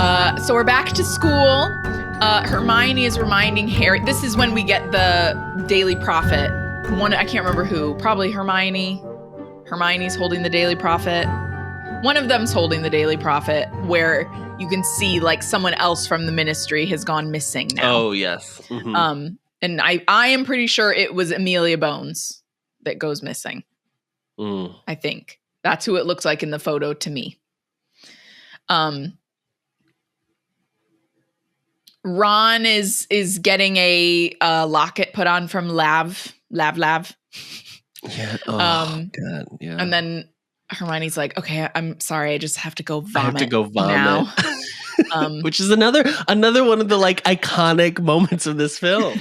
So we're back to school. Hermione is reminding Harry. This is when we get the Daily Prophet. I can't remember who. Probably Hermione. Hermione's holding the Daily Prophet. One of them's holding the Daily Prophet, where you can see like someone else from the Ministry has gone missing now. Oh yes. Mm-hmm. And I am pretty sure it was Amelia Bones that goes missing. I think that's who it looks like in the photo to me. Ron is getting a locket put on from Lav. Yeah. Oh God. Yeah. And then Hermione's like, "Okay, I'm sorry. I just have to go vomit. I have to go vomit now." Which is another one of the like iconic moments of this film.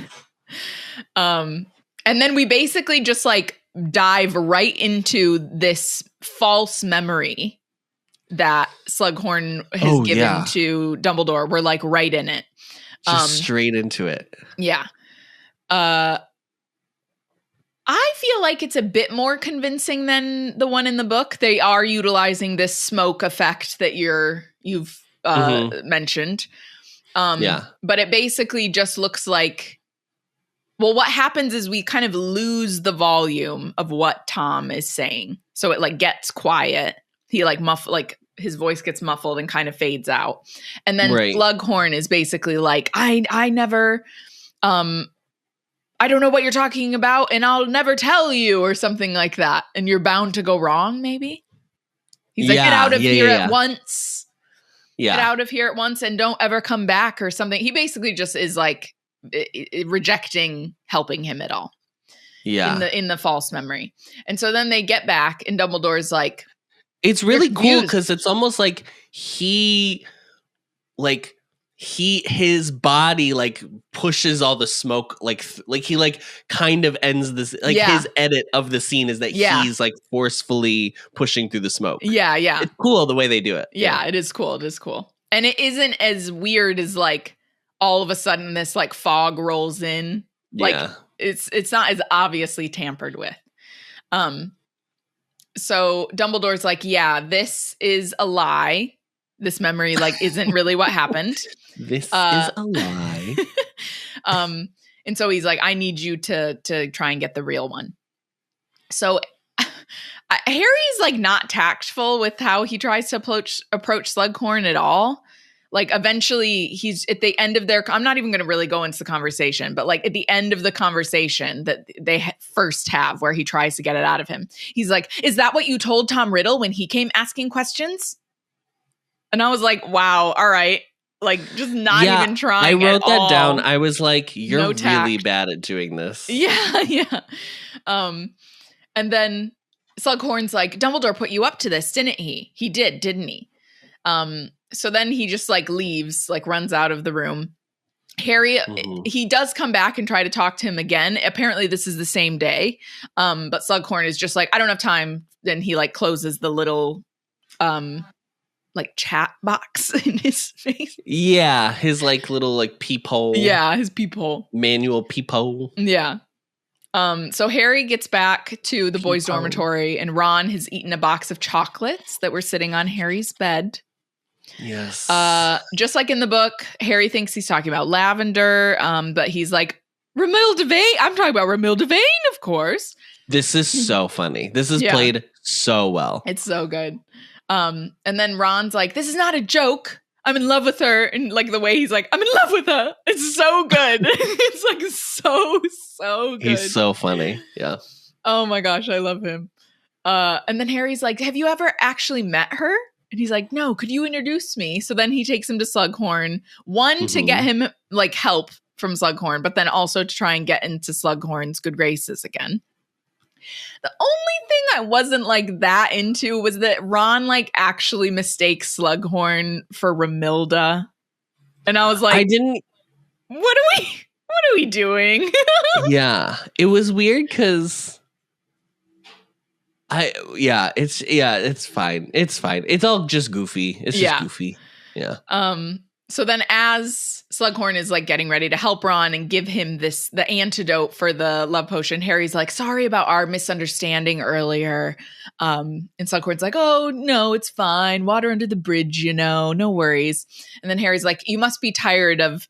And then we basically just like dive right into this false memory that Slughorn has given to Dumbledore. We're like right in it. Just straight into it. Yeah. I feel like it's a bit more convincing than the one in the book. They are utilizing this smoke effect that you've mentioned. But it basically just looks like, well, what happens is we kind of lose the volume of what Tom is saying. So it like gets quiet. He like his voice gets muffled and kind of fades out. And then Slughorn is basically like, I never, I don't know what you're talking about and I'll never tell you, or something like that. And you're bound to go wrong, maybe? He's like, get out of here at once. Yeah. Get out of here at once and don't ever come back or something. He basically just is like rejecting helping him at all. Yeah. In the false memory. And so then they get back and Dumbledore's like, it's really cool because it's almost like his body like pushes all the smoke, like he like kind of ends this, like his edit of the scene is that he's like forcefully pushing through the smoke. Yeah. It's cool the way they do it. Yeah, it is cool. It is cool. And it isn't as weird as like all of a sudden this like fog rolls in. Like it's not as obviously tampered with. So Dumbledore's like, yeah, this is a lie. This memory like isn't really what happened. This is a lie. And so he's like, I need you to try and get the real one. So Harry's like not tactful with how he tries to approach Slughorn at all. Like eventually he's at the end of I'm not even going to really go into the conversation, but like at the end of the conversation that they first have where he tries to get it out of him, he's like, is that what you told Tom Riddle when he came asking questions? And I was like, wow, all right. Like just not even trying. I wrote that all. Down. I was like, you're really bad at doing this. Yeah. And then Slughorn's like, Dumbledore put you up to this, didn't he? He did, didn't he? So then he just like leaves, like runs out of the room. Harry, he does come back and try to talk to him again. Apparently this is the same day. But Slughorn is just like, I don't have time. Then he like closes the little, like chat box in his face. Yeah. His like little like peephole. Yeah. His peephole. Manual peephole. Yeah. So Harry gets back to the boys' dormitory and Ron has eaten a box of chocolates that were sitting on Harry's bed. Yes. Just like in the book, Harry thinks he's talking about lavender, but he's like, Romilda Vane. I'm talking about Romilda Vane, of course. This is so funny. This is played so well. It's so good. And then Ron's like, this is not a joke. I'm in love with her. And like the way he's like, I'm in love with her. It's so good. It's like so good. He's so funny. Yeah. Oh my gosh. I love him. And then Harry's like, have you ever actually met her? And he's like, no, could you introduce me? So then he takes him to Slughorn, to get him like help from Slughorn, but then also to try and get into Slughorn's good graces again. The only thing I wasn't like that into was that Ron like actually mistakes Slughorn for Romilda. And I was like, what are we doing? Yeah. It was weird because it's fine. It's fine. It's all just goofy. It's just goofy. Yeah. So then as Slughorn is like getting ready to help Ron and give him the antidote for the love potion, Harry's like, sorry about our misunderstanding earlier. And Slughorn's like, oh, no, it's fine. Water under the bridge, no worries. And then Harry's like, you must be tired of,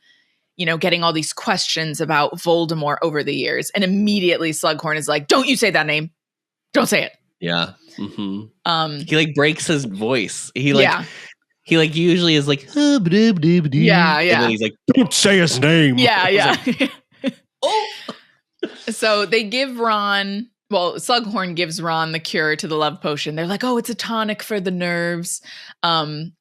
getting all these questions about Voldemort over the years. And immediately Slughorn is like, don't you say that name. Don't say it. Yeah. Mm-hmm. He like breaks his voice. He usually is like, yeah. And then he's like, don't say his name. Yeah. Like, oh. So they give Ron, Slughorn gives Ron the cure to the love potion. They're like, oh, it's a tonic for the nerves. And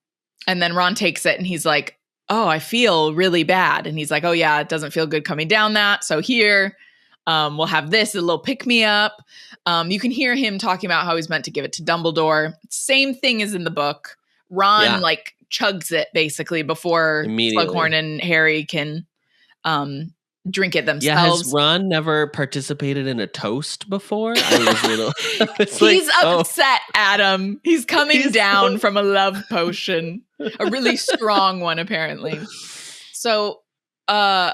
then Ron takes it and he's like, oh, I feel really bad. And he's like, oh yeah, it doesn't feel good coming down that. So here, we'll have this, a little pick me up. You can hear him talking about how he's meant to give it to Dumbledore. Same thing as in the book. Ron like chugs it basically before Slughorn and Harry can drink it themselves. Yeah, has Ron never participated in a toast before? He's upset, Adam. He's coming down from a love potion. A really strong one, apparently. So, Ron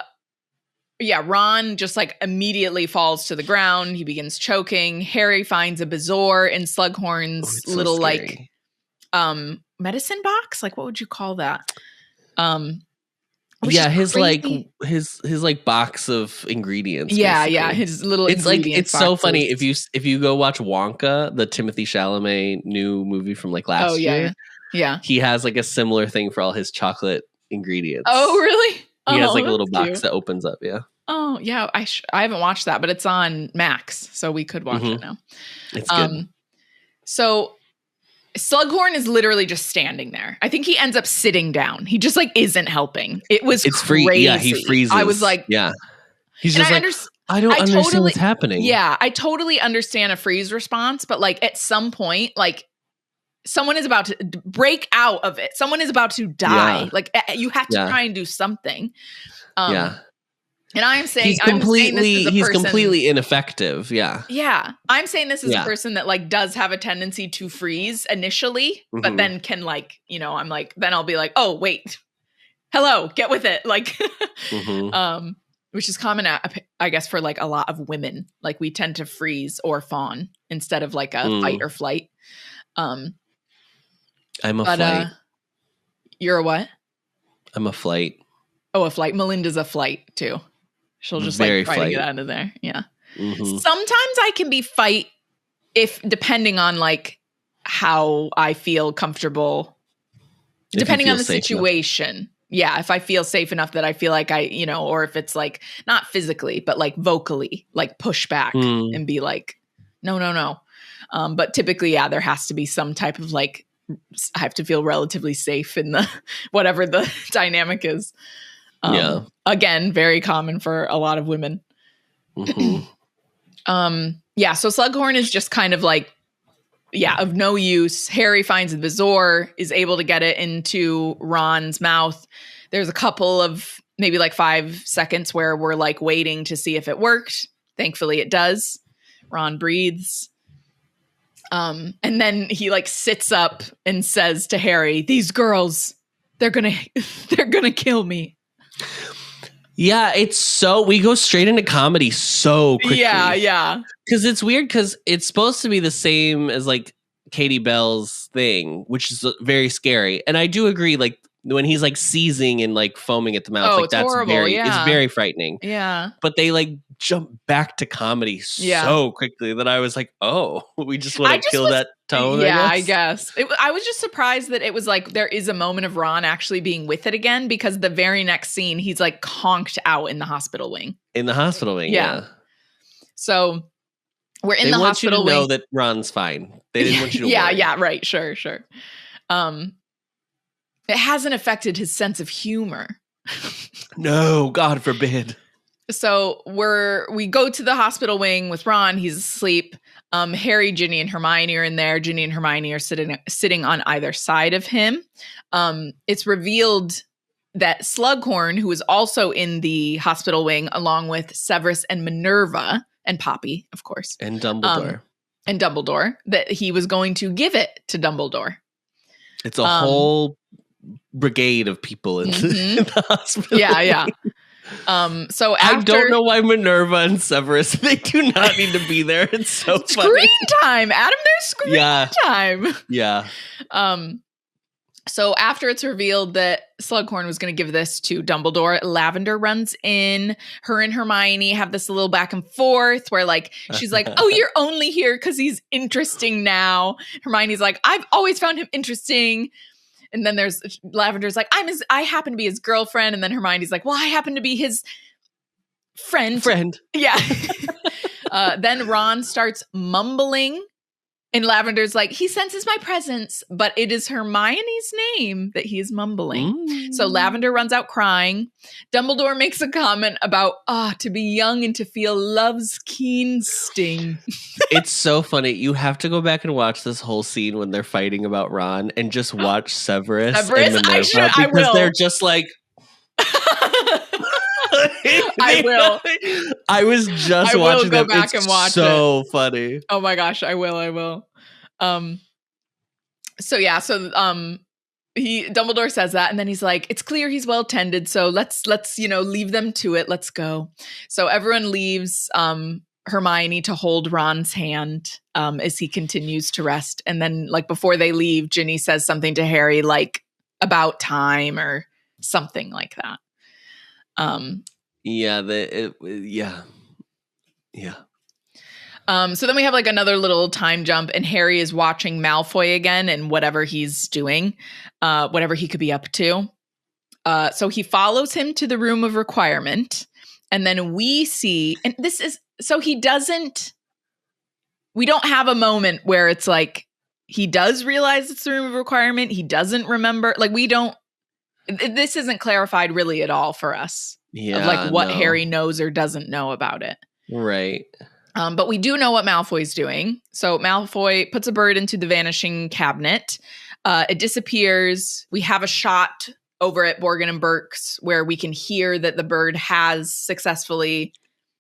just like immediately falls to the ground. He begins choking. Harry finds a bezoar in Slughorn's little like medicine box. Like, what would you call that? His like box of ingredients. Yeah, basically. His little. It's so funny if you go watch Wonka, the Timothée Chalamet new movie from like last year. Yeah, he has like a similar thing for all his chocolate ingredients. Oh, really? He has like a little box that opens up. Yeah. Oh, yeah. I haven't watched that, but it's on Max, so we could watch it now. It's good. So Slughorn is literally just standing there. I think he ends up sitting down. He just like isn't helping. It's crazy. Yeah, he freezes. I was like, yeah. He's just I don't understand what's happening. Yeah, I totally understand a freeze response, but like at some point, like someone is about to break out of it. Someone is about to die. Yeah. Like you have to try and do something. And I'm saying he's completely ineffective. Yeah. Yeah. I'm saying this is a person that like does have a tendency to freeze initially, but then can like, I'm like, then I'll be like, oh, wait, hello, get with it. Like, which is common, I guess, for like a lot of women. Like we tend to freeze or fawn instead of like a fight or flight. I'm a flight. You're a what? I'm a flight. Oh, a flight. Melinda's a flight too. She'll just like try to get out of there. Yeah. Sometimes I can be fight depending on like how I feel comfortable, depending on the situation. Yeah. If I feel safe enough that I feel like or if it's like not physically, but like vocally, like push back and be like, no. But typically, there has to be some type of like, I have to feel relatively safe in the, whatever the dynamic is. Again, very common for a lot of women. So Slughorn is just kind of like, of no use. Harry finds the bezoar, is able to get it into Ron's mouth. There's a couple of maybe like 5 seconds where we're like waiting to see if it worked. Thankfully it does. Ron breathes. And then he like sits up and says to Harry, these girls, they're gonna kill me. Yeah, we go straight into comedy so quickly. Yeah. Because it's weird because it's supposed to be the same as like Katie Bell's thing, which is very scary. And I do agree, like when he's like seizing and like foaming at the mouth, like that's horrible. It's very frightening. Yeah. But they like jump back to comedy so quickly that I was like, oh, we just want to kill that tone. Yeah, I guess. I was just surprised that it was like there is a moment of Ron actually being with it again, because the very next scene he's like conked out in the hospital wing. Yeah. So we're in the hospital wing. They want you to know that Ron's fine. They didn't want you to worry. Yeah, right. Sure. It hasn't affected his sense of humor. No, God forbid. So we go to the hospital wing with Ron. He's asleep. Harry, Ginny, and Hermione are in there. Ginny and Hermione are sitting on either side of him. It's revealed that Slughorn, who is also in the hospital wing, along with Severus and Minerva and Poppy, of course, and Dumbledore, that he was going to give it to Dumbledore. It's a whole brigade of people in the hospital. Yeah. So after, I don't know why Minerva and Severus, they do not need to be there. It's so funny. Screen time, Adam. There's screen time. Yeah. So after it's revealed that Slughorn was going to give this to Dumbledore, Lavender runs in. Her and Hermione have this little back and forth where like she's like, "Oh, you're only here because he's interesting now." Hermione's like, "I've always found him interesting." And then there's Lavender's like, I happen to be his girlfriend. And then Hermione's like, well, I happen to be his friend. Yeah. Then Ron starts mumbling. And Lavender's like, he senses my presence, but it is Hermione's name that he is mumbling. So Lavender runs out crying. Dumbledore makes a comment about, to be young and to feel love's keen sting. It's so funny. You have to go back and watch this whole scene when they're fighting about Ron and just watch Severus and Minerva because they're just like... I will. I was just watching go back and watch so funny. Oh my gosh, I will. Dumbledore says that, and then he's like, it's clear he's well tended, so let's leave them to it. Let's go. So everyone leaves Hermione to hold Ron's hand as he continues to rest. And then like before they leave, Ginny says something to Harry like about time or something like that. Yeah. So then we have like another little time jump, and Harry is watching Malfoy again and whatever he's doing, whatever he could be up to. So he follows him to the room of requirement, and then we see, and this is, so he doesn't, we don't have a moment where it's like, he does realize it's the room of requirement. He doesn't remember, like this isn't clarified really at all for us. Yeah. Of like what Harry knows or doesn't know about it. Right. But we do know what Malfoy's doing. So Malfoy puts a bird into the vanishing cabinet. It disappears. We have a shot over at Borgin and Burke's where we can hear that the bird has successfully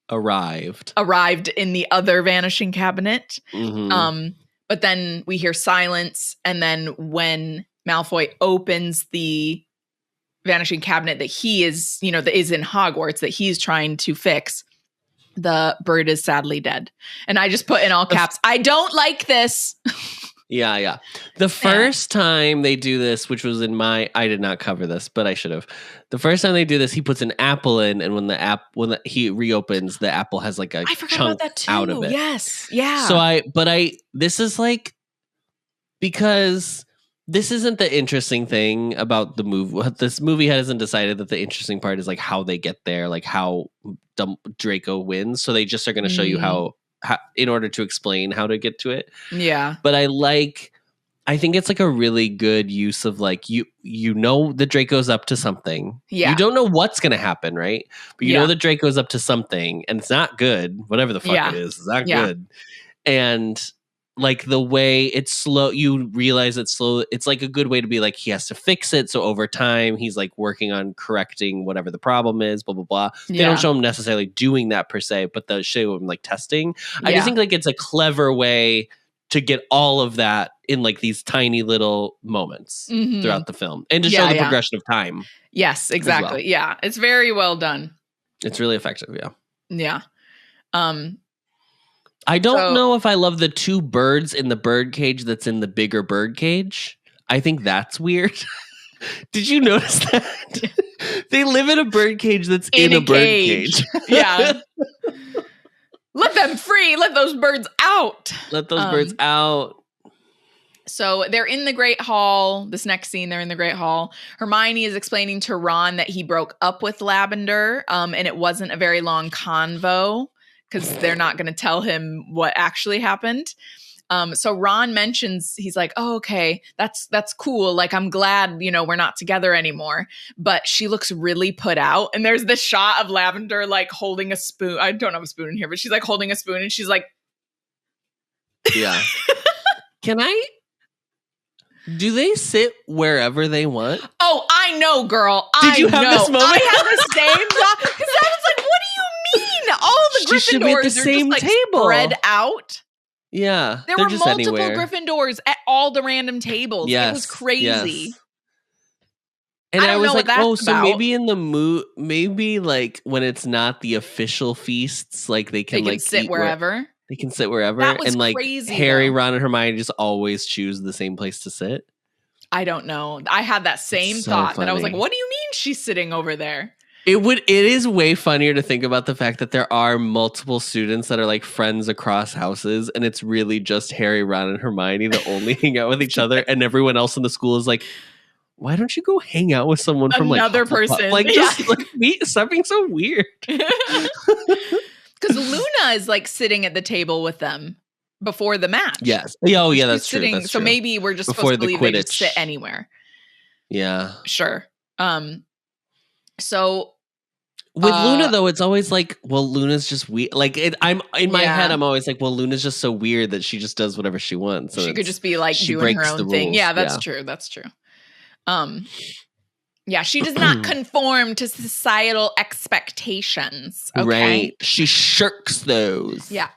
arrived in the other vanishing cabinet. But then we hear silence. And then when Malfoy opens the vanishing cabinet that he is, that is in Hogwarts that he's trying to fix, the bird is sadly dead. And I just put in all caps, I don't like this. Yeah. The first time they do this, which was I did not cover this, but I should have. The first time they do this, he puts an apple in, and when he reopens, the apple has like a chunk out of it. Yes. Yeah. So this is like, because this isn't the interesting thing about the movie. This movie hasn't decided that the interesting part is like how they get there, like how Draco wins. So they just are going to show you how, in order to explain how to get to it. Yeah. But I think it's like a really good use of like, you know, the Draco's up to something. Yeah. You don't know what's going to happen, right? But you know the Draco's up to something, and it's not good. Whatever the fuck it is, it's not good. And like the way it's slow, you realize it's slow. It's like a good way to be like, he has to fix it. So over time, he's like working on correcting whatever the problem is, blah, blah, blah. They don't show him necessarily doing that per se, but they'll show him like testing. I just think like it's a clever way to get all of that in like these tiny little moments throughout the film, and to show the progression of time. Yes, exactly. Well. Yeah. It's very well done. It's really effective. Yeah. Yeah. I don't know if I love the two birds in the bird cage that's in the bigger bird cage. I think that's weird. Did you notice that? They live in a bird cage that's in a bird cage. Yeah. Let them free. Let those birds out. Let those birds out. So they're in the Great Hall. This next scene, they're in the Great Hall. Hermione is explaining to Ron that he broke up with Lavender, and it wasn't a very long convo, because they're not going to tell him what actually happened. So Ron mentions, he's like, oh, okay, that's cool. Like, I'm glad, we're not together anymore. But she looks really put out. And there's this shot of Lavender, like, holding a spoon. I don't have a spoon in here, but she's like holding a spoon, and she's like, yeah. Do they sit wherever they want? Oh, I know, girl. Did you have this moment? I have the same thought. Because I was like, what do you mean? All the Gryffindors are same just like table. Spread out. Yeah. There were multiple anywhere. Gryffindors at all the random tables. Yes, it was crazy. Yes. And I was like, oh, so maybe in the maybe like when it's not the official feasts, like they can like sit wherever. They can sit wherever. That was and like crazy, Harry, Ron, and Hermione just always choose the same place to sit. I don't know. I had that same thought that I was like, what do you mean she's sitting over there? It is way funnier to think about the fact that there are multiple students that are like friends across houses, and it's really just Harry, Ron, and Hermione that only hang out with each other, and everyone else in the school is like, why don't you go hang out with someone from like another person? Like, just stop being so weird. Because Luna is like sitting at the table with them before the match. Yes. Oh, yeah, that's true. That's so true. maybe we're just supposed to believe they just sit anywhere. Yeah. Sure. So with Luna though, it's always like, well, Luna's just weird. Like I'm in my head, I'm always like, well, Luna's just so weird that she just does whatever she wants. So she could just be like doing her own thing. Yeah, that's true. That's true. Yeah, she does not conform to societal expectations. Okay? Right. She shirks those. Yeah.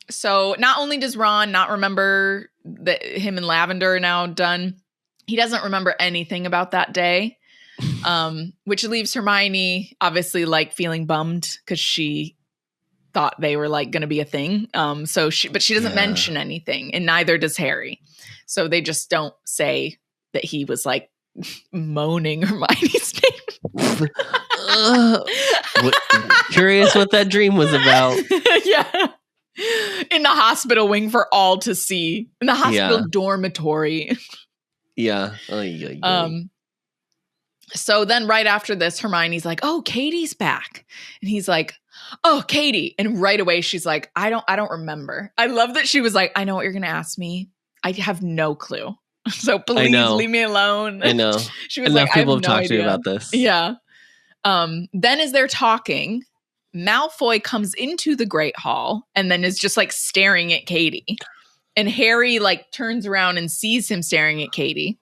So not only does Ron not remember that him and Lavender are now done, he doesn't remember anything about that day. Which leaves Hermione obviously like feeling bummed because she thought they were like going to be a thing. But she doesn't mention anything, and neither does Harry. So they just don't say that he was like moaning Hermione's name. Curious what that dream was about. Yeah. In the hospital wing for all to see. In the hospital dormitory. Yeah. So then right after this, Hermione's like, oh, Katie's back. And he's like, oh, Katie. And right away she's like, I don't remember. I love that she was like, I know what you're going to ask me. I have no clue. So please leave me alone. I know. She was like, people have no talked idea. to me about this. Yeah. Then as they're talking, Malfoy comes into the Great Hall and then is just like staring at Katie. And Harry like turns around and sees him staring at Katie.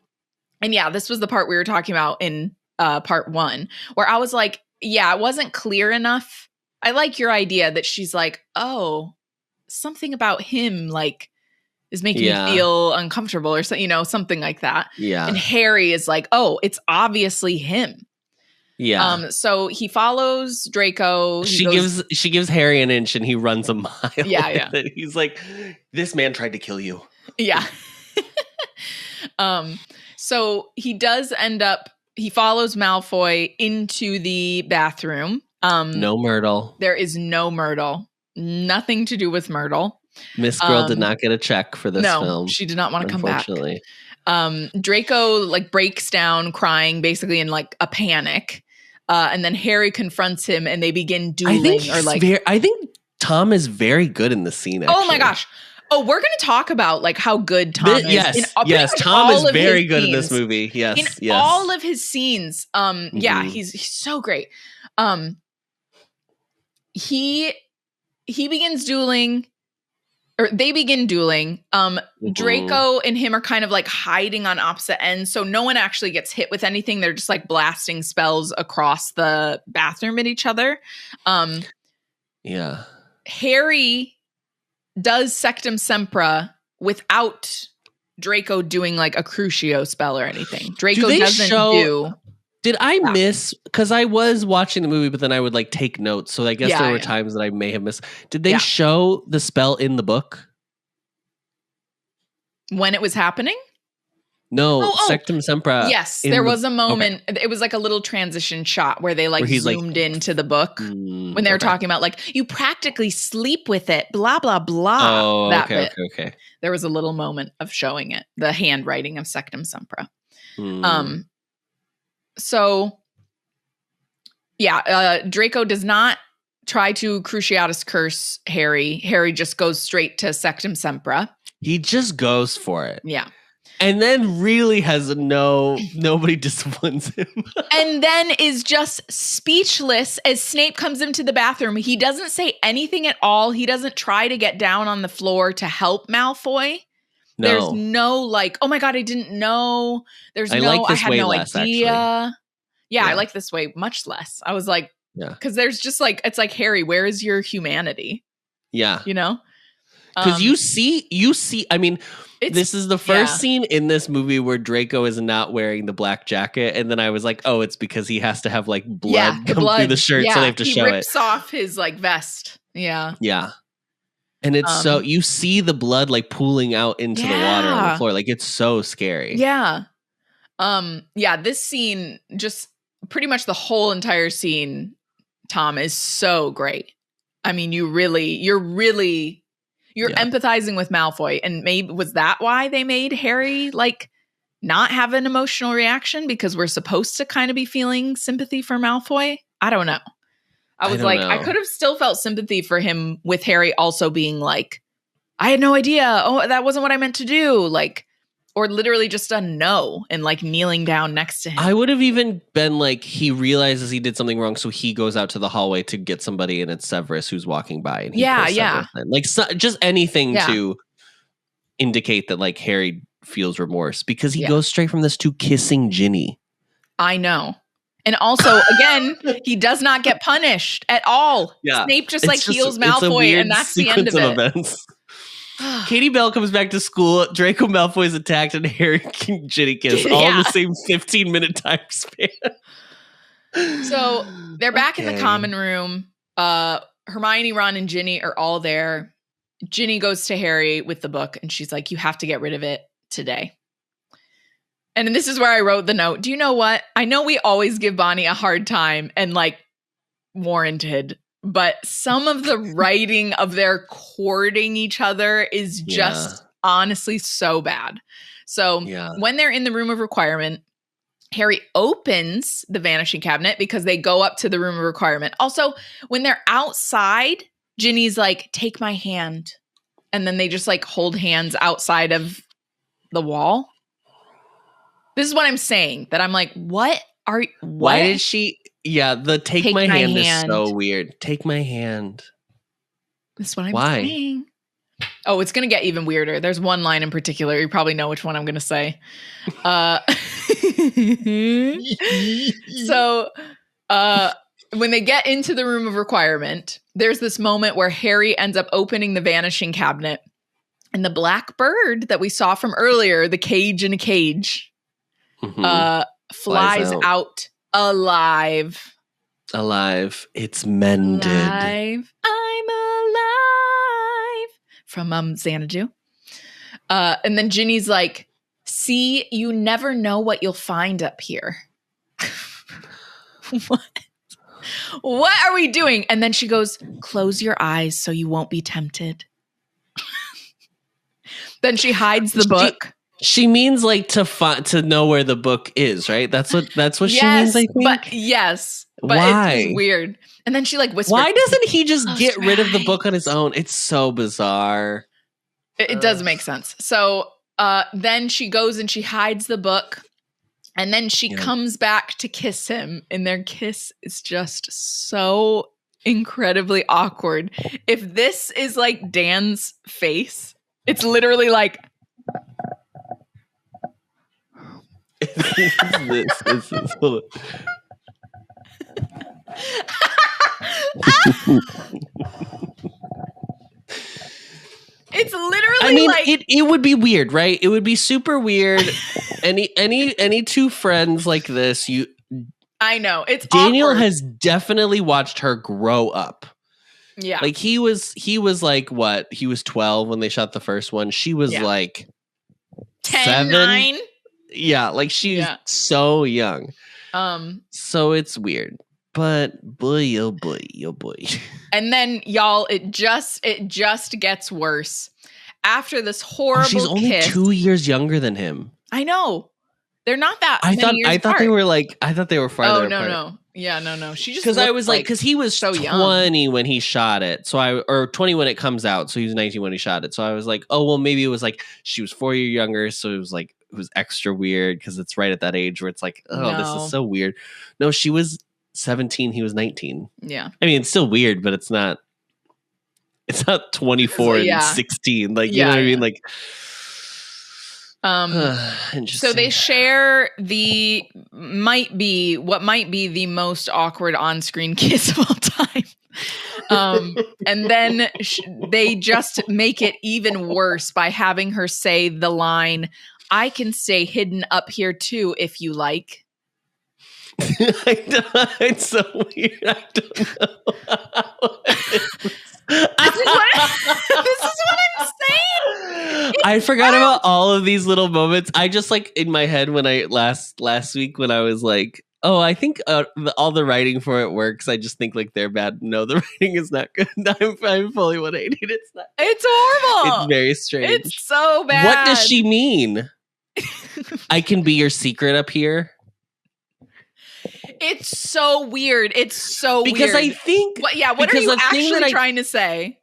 And yeah, this was the part we were talking about in part 1, where I was like, yeah, it wasn't clear enough. I like your idea that she's like, oh, something about him like is making me feel uncomfortable or something like that. Yeah. And Harry is like, oh, it's obviously him. Yeah. So he follows Draco. She gives Harry an inch and he runs a mile. Yeah. He's like, this man tried to kill you. Yeah. So he does end up, he follows Malfoy into the bathroom. No Myrtle. There is no Myrtle. Nothing to do with Myrtle. Miss Girl did not get a check for this film. No, she did not want to come back. Draco like breaks down crying basically in like a panic. And then Harry confronts him and they begin dueling. I think Tom is very good in the scene. Actually. Oh my gosh. Oh, we're going to talk about like how good Tom is. Yes, Tom is very good in this movie. Yes, in all of his scenes. Yeah, he's so great. He begins dueling, or they begin dueling. Draco and him are kind of like hiding on opposite ends, so no one actually gets hit with anything. They're just like blasting spells across the bathroom at each other. Yeah, Harry does Sectum Sempra without Draco doing like a Crucio spell or anything. Draco doesn't do. Did I miss? Because I was watching the movie, but then I would like take notes. So I guess there were times that I may have missed. Did they show the spell in the book? When it was happening? No, Sectum Sempra. Yes, there was a moment. Okay. It was like a little transition shot where they like zoomed into the book when they were talking about like, you practically sleep with it, blah, blah, blah. Oh, that bit. Okay. There was a little moment of showing it, the handwriting of Sectum Sempra. So, yeah, Draco does not try to Cruciatus Curse Harry. Harry just goes straight to Sectum Sempra. He just goes for it. Yeah. And then really has nobody disciplines him. And then is just speechless as Snape comes into the bathroom. He doesn't say anything at all. He doesn't try to get down on the floor to help Malfoy. No. There's no like, oh my God, I didn't know. I had no idea. Yeah, I like this way much less. I was like, because there's just like, it's like, Harry, where is your humanity? Yeah. You know? Because you see, I mean, this is the first scene in this movie where Draco is not wearing the black jacket. And then I was like, oh, it's because he has to have like blood come through the shirt. So they have to show it. He rips off his like vest. Yeah. Yeah. And it's so, you see the blood like pooling out into the water on the floor. Like it's so scary. Yeah. This scene, just pretty much the whole entire scene, Tom, is so great. I mean, you're empathizing with Malfoy, and maybe was that why they made Harry like not have an emotional reaction, because we're supposed to kind of be feeling sympathy for Malfoy? I don't know. I could have still felt sympathy for him with Harry also being like, I had no idea. Oh, that wasn't what I meant to do. Like, or literally just a no and like kneeling down next to him. I would have even been like, he realizes he did something wrong, so he goes out to the hallway to get somebody, and it's Severus who's walking by. And like just anything to indicate that like Harry feels remorse, because he goes straight from this to kissing Ginny. I know. And also, again, he does not get punished at all. Yeah. Snape just heals Malfoy, and that's the end of it. Events. Katie Bell comes back to school, Draco Malfoy is attacked, and Harry and Ginny kiss all in the same 15-minute time span. So they're back in the common room. Hermione, Ron, and Ginny are all there. Ginny goes to Harry with the book, and she's like, you have to get rid of it today. And this is where I wrote the note. Do you know what? I know we always give Bonnie a hard time, and like warranted, but some of the writing of their courting each other is just honestly so bad. So when they're in the room of requirement, Harry opens the vanishing cabinet because they go up to the room of requirement. Also, when they're outside, Ginny's like, take my hand. And then they just like hold hands outside of the wall. This is what I'm saying, that I'm like, what? Why did she... Yeah, the take my hand is so weird. Take my hand. That's what I'm saying. Oh, it's going to get even weirder. There's one line in particular. You probably know which one I'm going to say. So when they get into the room of requirement, there's this moment where Harry ends up opening the vanishing cabinet, and the black bird that we saw from earlier, the cage in a cage, flies out. Alive. It's mended. Alive. I'm alive. From Xanadu. And then Ginny's like, see, you never know what you'll find up here. What are we doing? And then she goes, close your eyes so you won't be tempted. Then she hides the book. She means like to know where the book is, right? That's what she means, I think. But why? It's weird. And then she like whispers. Why doesn't he just get rid of the book on his own? It's so bizarre. It does make sense. So then she goes and she hides the book, and then she comes back to kiss him, and their kiss is just so incredibly awkward. If this is like Dan's face, it's literally like. This is It's literally like it would be weird, right? It would be super weird. any two friends like this, I know. It's Daniel awkward. has definitely watched her grow up. Yeah. Like he was like what? He was 12 when they shot the first one. She was like 10, 7. 9. Yeah, like she's so young. So it's weird. But boy, oh boy, oh boy. And then y'all, it just gets worse. After this horrible she's only kiss, 2 years younger than him. I know. They're not that many years apart. I thought they were farther apart. No. Yeah, no. She just because I was like, because he was so 20 when he shot it, or 20 when it comes out, so he was 19 when he shot it. So I was like, oh well, maybe it was like she was 4 years younger, so it was extra weird because it's right at that age where it's like, this is so weird. No, she was 17, he was 19. Yeah, I mean it's still weird, but it's not 24 and 16. Like you know what I mean, like. So they share what might be the most awkward on-screen kiss of all time. And then they just make it even worse by having her say the line, "I can stay hidden up here too if you like." It's so weird. I don't know. This is what I'm saying. I forgot about all of these little moments. I just like in my head when I last week when I was like, oh, I think all the writing for it works. I just think like they're bad. No, the writing is not good. I'm fully 180. It's not. It's horrible. It's very strange. It's so bad. What does she mean? I can be your secret up here. It's so weird. It's so because weird. I think what are you actually trying to say?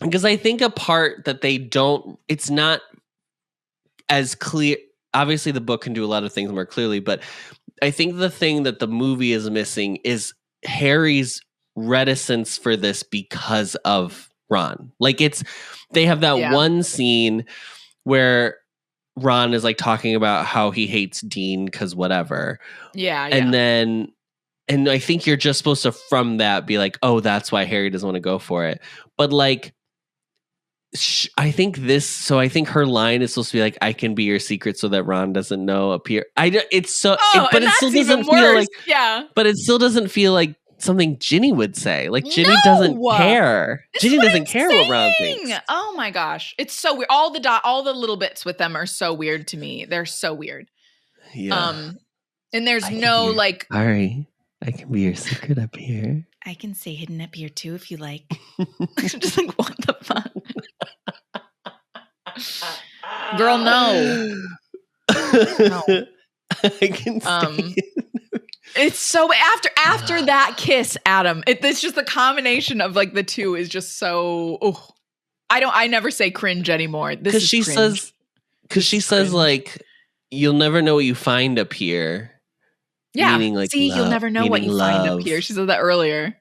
Because I think a part that they don't, it's not as clear. Obviously, the book can do a lot of things more clearly, but I think the thing that the movie is missing is Harry's reticence for this because of Ron. Like they have that one scene where Ron is like talking about how he hates Dean because whatever. Yeah. And I think you're just supposed to from that be like, oh, that's why Harry doesn't want to go for it. But like, I think her line is supposed to be like, I can be your secret so that Ron doesn't know up here. It's so, but it still doesn't feel like, but it still doesn't feel like something Ginny would say. Like Ginny doesn't care. Ginny doesn't care what Ron thinks. Oh my gosh. It's so weird. All the little bits with them are so weird to me. They're so weird. Yeah. And there's no like, Harry, I can be your secret up here. I can stay hidden up here too if you like. Just like, what the fuck? Girl, no. I can stay it's so after that kiss, Adam. It's just the combination of like the two is just so. I never say cringe anymore. Because she says like, you'll never know what you find up here. Yeah. Meaning like you'll never know what you find up here. She said that earlier.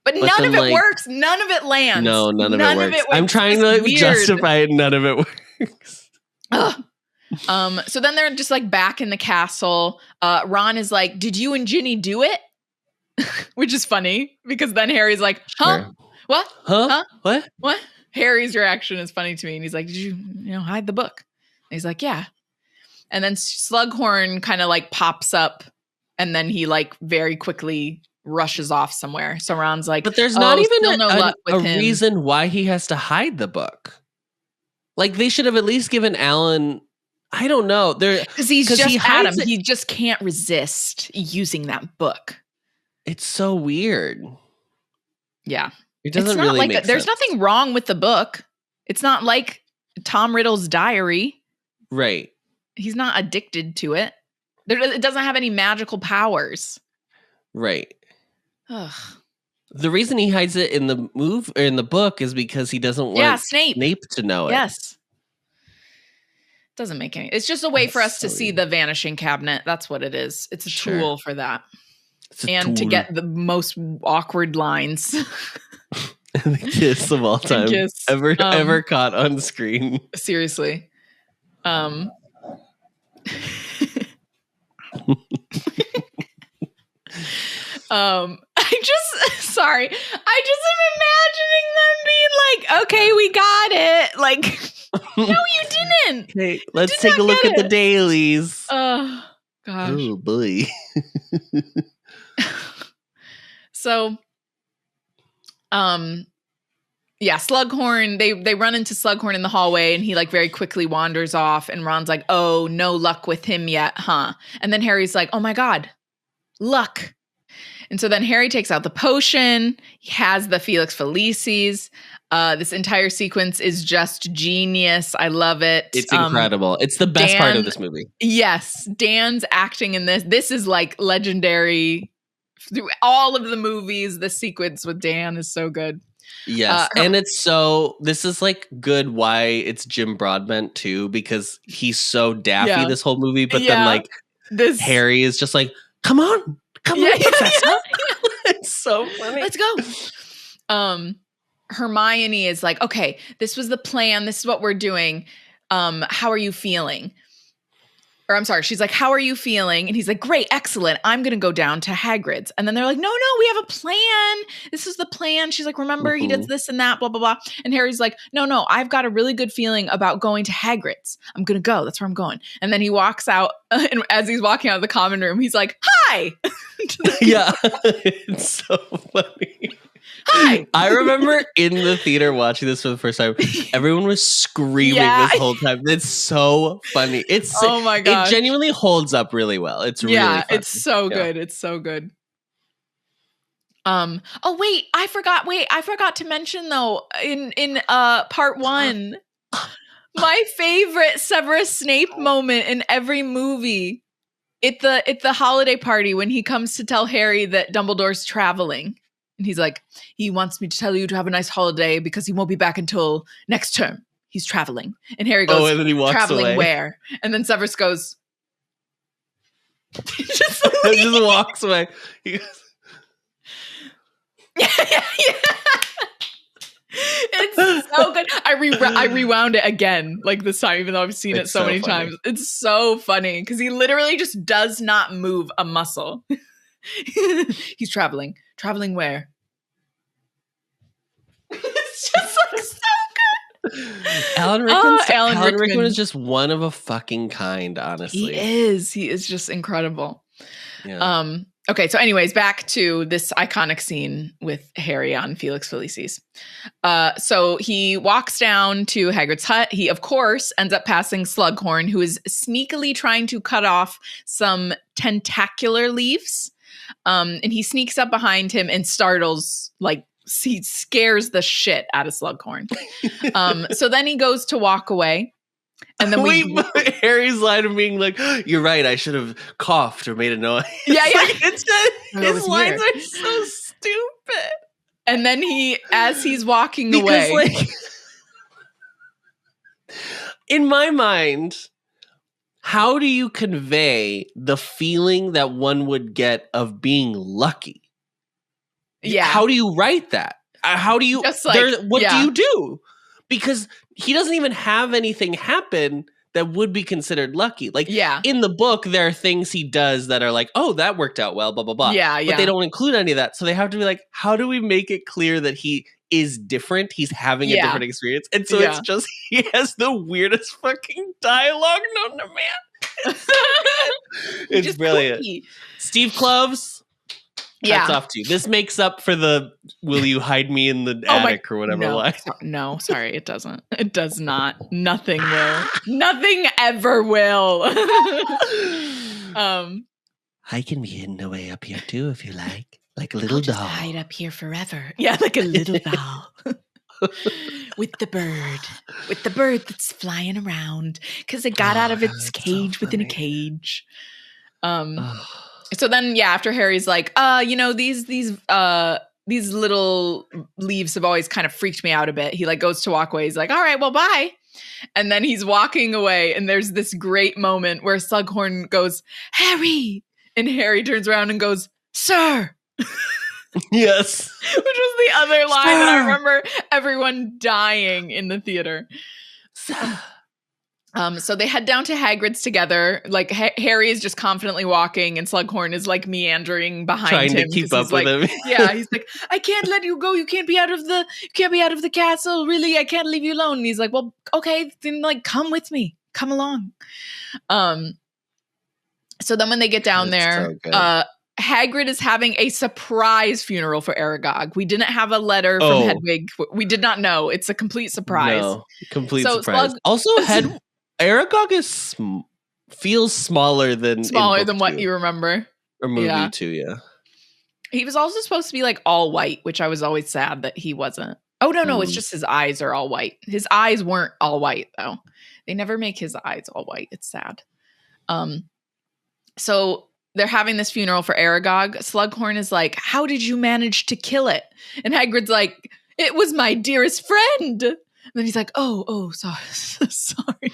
But none of it works. None of it lands. No, none of it works. I'm trying to justify it. None of it works. So then they're just like back in the castle. Ron is like, did you and Ginny do it? Which is funny because then Harry's like, huh? Sure. What? Huh? What? Harry's reaction is funny to me. And he's like, did you hide the book? And he's like, yeah. And then Slughorn kind of like pops up and then he like very quickly rushes off somewhere. So Ron's like, but there's not even a reason why he has to hide the book. Like they should have at least given Alan, I don't know. Because he's just Adam. He just can't resist using that book. It's so weird. Yeah. It doesn't really make sense. There's nothing wrong with the book. It's not like Tom Riddle's diary. Right. He's not addicted to it. It doesn't have any magical powers. Right. Ugh. The reason he hides it in the book is because he doesn't want Snape to know it. Yes. Doesn't make any. It's just a way for us to see the vanishing cabinet. That's what it is. It's a tool for that. And to get the most awkward lines. The kiss of all time ever caught on screen. Seriously. I just am imagining them being like, okay, we got it. Like, no, you didn't. Okay, let's take a look at the dailies. Oh, gosh. Oh, boy. So, Slughorn, they run into Slughorn in the hallway and he like very quickly wanders off and Ron's like, oh, no luck with him yet, huh? And then Harry's like, oh my God, luck. And so then Harry takes out the potion. He has the Felix Felicis. This entire sequence is just genius. I love it. It's incredible. It's the best part of this movie. Yes. Dan's acting in this. This is like legendary through all of the movies. The sequence with Dan is so good. Yes. And this is like good why it's Jim Broadbent too, because he's so daffy this whole movie. But then like Harry is just like, come on, Professor. It's so funny. Let's go. Hermione is like, okay, this was the plan. This is what we're doing. How are you feeling? or I'm sorry, she's like, how are you feeling? And he's like, great, excellent. I'm going to go down to Hagrid's. And then they're like, no, we have a plan. This is the plan. She's like, remember, he does this and that, blah, blah, blah. And Harry's like, no, I've got a really good feeling about going to Hagrid's. I'm going to go. That's where I'm going. And then he walks out, and as he's walking out of the common room, he's like, hi. Yeah, it's so funny. Hi. I remember in the theater watching this for the first time. Everyone was screaming this whole time. It's so funny. Oh my god! It genuinely holds up really well. It's really funny. It's so good. It's so good. Oh wait, I forgot to mention though in part 1, my favorite Severus Snape moment in every movie. At the holiday party when he comes to tell Harry that Dumbledore's traveling. And he's like, he wants me to tell you to have a nice holiday because he won't be back until next term. He's traveling. And Harry goes, and then he walks traveling away. Where? And then Severus goes, just walks away. He goes, yeah. It's so good. I rewound it again, like this time, even though I've seen it so many times. It's so funny because he literally just does not move a muscle. He's traveling. Traveling where? It's just like so good. Alan Rickman is just one of a fucking kind, honestly. He is just incredible. Yeah. Okay, so anyways, back to this iconic scene with Harry on Felix Felicis. So he walks down to Hagrid's hut. He, of course, ends up passing Slughorn, who is sneakily trying to cut off some tentacular leaves. And he sneaks up behind him and startles, like, he scares the shit out of Slughorn. So then he goes to walk away. And then Harry's line of being like, you're right, I should have coughed or made a noise. Yeah. It's just, his lines are so stupid. And then as he's walking away. Like, in my mind, how do you convey the feeling that one would get of being lucky? Yeah. How do you write that? How do you, what do you do? Because he doesn't even have anything happen that would be considered lucky. Like, in the book, there are things he does that are like, oh, that worked out well, blah, blah, blah. But they don't include any of that. So they have to be like, how do we make it clear that he is different? He's having a different experience. And so it's just, he has the weirdest fucking dialogue known to man. It's just brilliant. Kooky. Steve Kloves. Hats off to you. This makes up for the will you hide me in the attic or whatever line. No, sorry, it doesn't. It does not. Nothing will. Nothing ever will. I can be hidden away up here too if you like. Like a little doll. Hide up here forever. Yeah, like a little doll. With the bird. With the bird that's flying around. Because it got out of its cage within a cage. So then, after Harry's like, these little leaves have always kind of freaked me out a bit. He like goes to walk away. He's like, all right, well, bye. And then he's walking away. And there's this great moment where Slughorn goes, Harry. And Harry turns around and goes, sir. Yes. Which was the other line. And I remember everyone dying in the theater. So they head down to Hagrid's together. Like Harry is just confidently walking, and Slughorn is like meandering behind him, trying to keep up with him. Yeah, he's like, "I can't let you go. You can't be out of the castle. Really, I can't leave you alone." And he's like, "Well, okay, then like come with me. Come along." So then when they get down there, Hagrid is having a surprise funeral for Aragog. We didn't have a letter from Hedwig. We did not know. It's a complete surprise. No, complete surprise. Also, Aragog feels smaller than what you remember. Or movie 2, yeah. He was also supposed to be like all white, which I was always sad that he wasn't. Oh, no, it's just his eyes are all white. His eyes weren't all white, though. They never make his eyes all white. It's sad. So they're having this funeral for Aragog. Slughorn is like, how did you manage to kill it? And Hagrid's like, it was my dearest friend. And then he's like, oh, sorry. Sorry.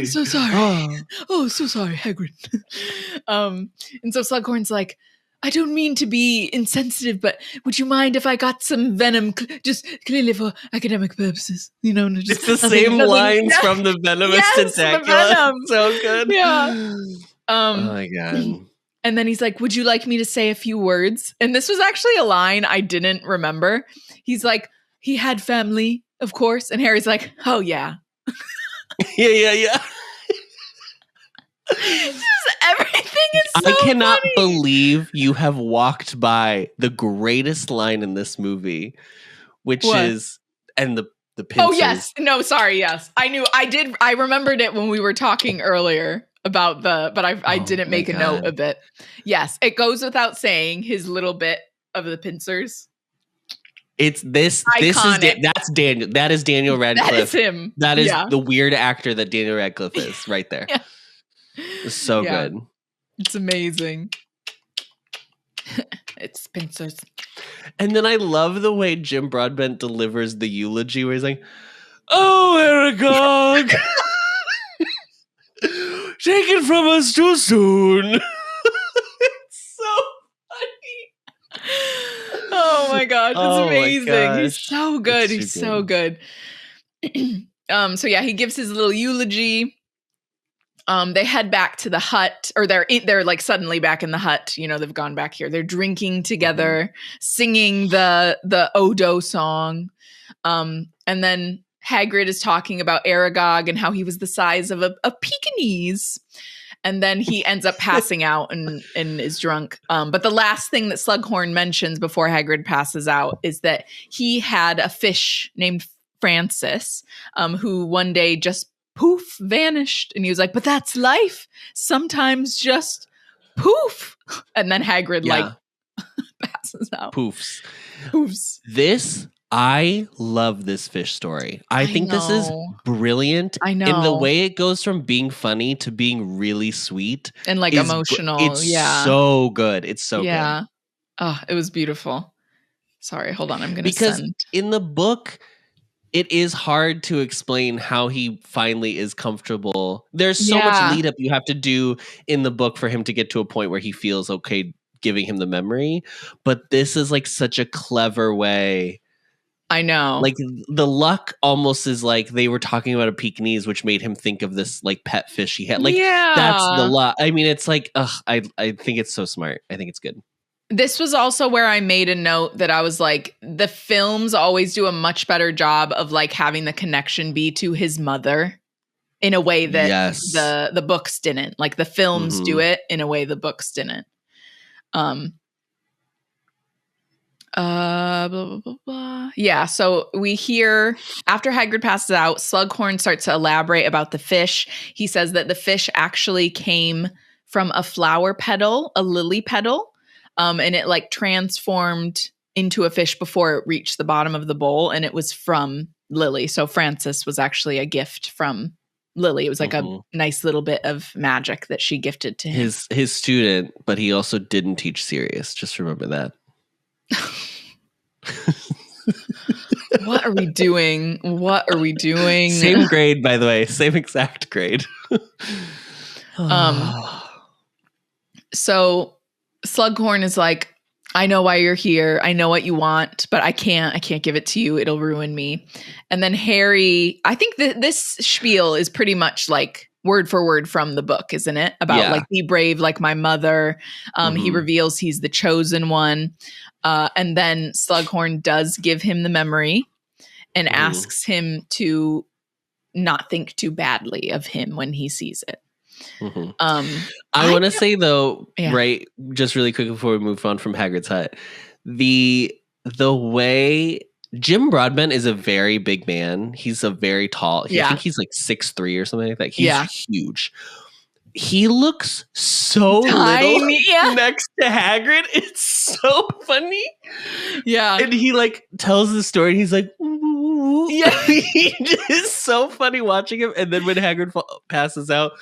So sorry. Oh, so sorry, Hagrid. And so Slughorn's like, I don't mean to be insensitive, but would you mind if I got some venom, just clearly for academic purposes? You know, it's the same lines from the Venomous Tentacula. So good. Yeah. Oh my God. And then he's like, would you like me to say a few words? And this was actually a line I didn't remember. He's like, he had family, of course. And Harry's like, oh, yeah. Yeah. Just everything is so I cannot funny. believe you have walked by the greatest line in this movie, which is, and the pincers. Oh, yes. No, sorry. Yes. I remembered it when we were talking earlier about but I didn't make a note of it. Yes. It goes without saying his little bit of the pincers. It's this Iconic. That's Daniel. That is Daniel Radcliffe. That is him. That is the weird actor that Daniel Radcliffe is right there. Yeah. It's so good. It's amazing. It's pincers. And then I love the way Jim Broadbent delivers the eulogy where he's like, oh, Aragog, taken from us too soon. It's so funny. Oh my gosh, it's amazing. He's so good. He's so good. So yeah, he gives his little eulogy. They head back to the hut, or they're like suddenly back in the hut. You know, they've gone back here. They're drinking together, singing the Odo song. And then Hagrid is talking about Aragog and how he was the size of a Pekingese. And then he ends up passing out and is drunk. But the last thing that Slughorn mentions before Hagrid passes out is that he had a fish named Francis, who one day just poof, vanished. And he was like, but that's life. Sometimes just poof. And then Hagrid passes out. Poofs. Poofs. I love this fish story. I think this is brilliant. I know. In the way it goes from being funny to being really sweet. And like emotional. It's so good. It's so good. Oh, it was beautiful. Sorry, hold on. I'm going to send. Because in the book, it is hard to explain how he finally is comfortable. There's so much lead up you have to do in the book for him to get to a point where he feels okay giving him the memory. But this is like such a clever way. I know. Like the luck almost is like they were talking about a Pekingese, which made him think of this like pet fish he had. Like that's the luck. I mean, it's like, I think it's so smart. I think it's good. This was also where I made a note that I was like, the films always do a much better job of like having the connection be to his mother in a way that the books didn't. Like the films do it in a way the books didn't. Blah, blah, blah, blah. Yeah, so we hear after Hagrid passes out, Slughorn starts to elaborate about the fish. He says that the fish actually came from a flower petal, a lily petal. And it like transformed into a fish before it reached the bottom of the bowl, and it was from Lily. So Francis was actually a gift from Lily. It was like a nice little bit of magic that she gifted to him. His student, but he also didn't teach Sirius. Just remember that. What are we doing? Same grade, by the way. Same exact grade. So Slughorn is like, I know why you're here. I know what you want, but I can't give it to you. It'll ruin me. And then Harry, I think this spiel is pretty much like word for word from the book, isn't it? About like, be brave like my mother. He reveals he's the chosen one. And then Slughorn does give him the memory and asks him to not think too badly of him when he sees it. I want to say though, right, just really quick before we move on from Hagrid's hut, the way Jim Broadbent is a very big man. He's a very tall. I think he's like 6'3" or something like that. He's huge. He looks so tiny, little next to Hagrid. It's so funny. Yeah. And he like tells the story and he's like, it's so funny watching him. And then when Hagrid passes out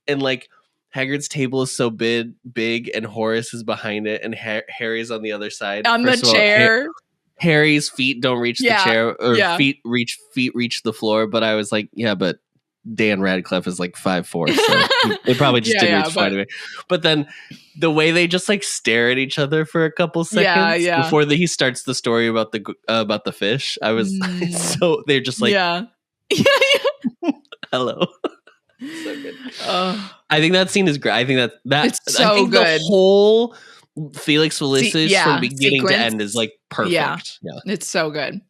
and like Hagrid's table is so big and Horace is behind it and Harry's on the other side. On the chair. Harry's feet don't reach the chair or feet reach the floor. But I was like, but Dan Radcliffe is like 5'4", so they probably just didn't reach far anyway. But then the way they just like stare at each other for a couple seconds before he starts the story about the fish, I was so they're just like, hello. So good. I think that scene is great. I think that it's so I think good. The whole Felix Felicis from beginning to end is like perfect. Yeah, it's so good.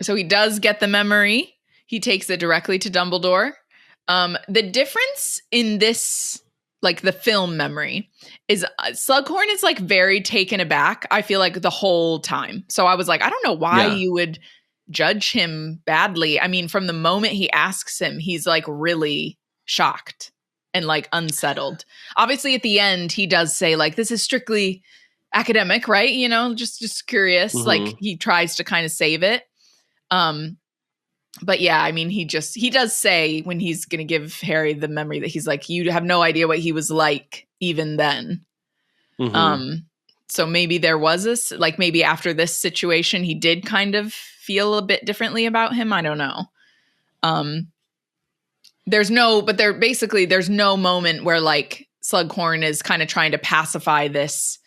So he does get the memory. He takes it directly to Dumbledore. The difference in this, like the film memory, is Slughorn is like very taken aback, I feel like, the whole time. So I was like, I don't know why you would judge him badly. I mean, from the moment he asks him, he's like really shocked and like unsettled. Obviously, at the end, he does say like, this is strictly academic, right? You know, just curious. Like he tries to kind of save it. But yeah, I mean, he does say when he's going to give Harry the memory that he's like, you have no idea what he was like even then. So maybe there was this, like maybe after this situation, he did kind of feel a bit differently about him. I don't know. There's no moment where like Slughorn is kind of trying to pacify this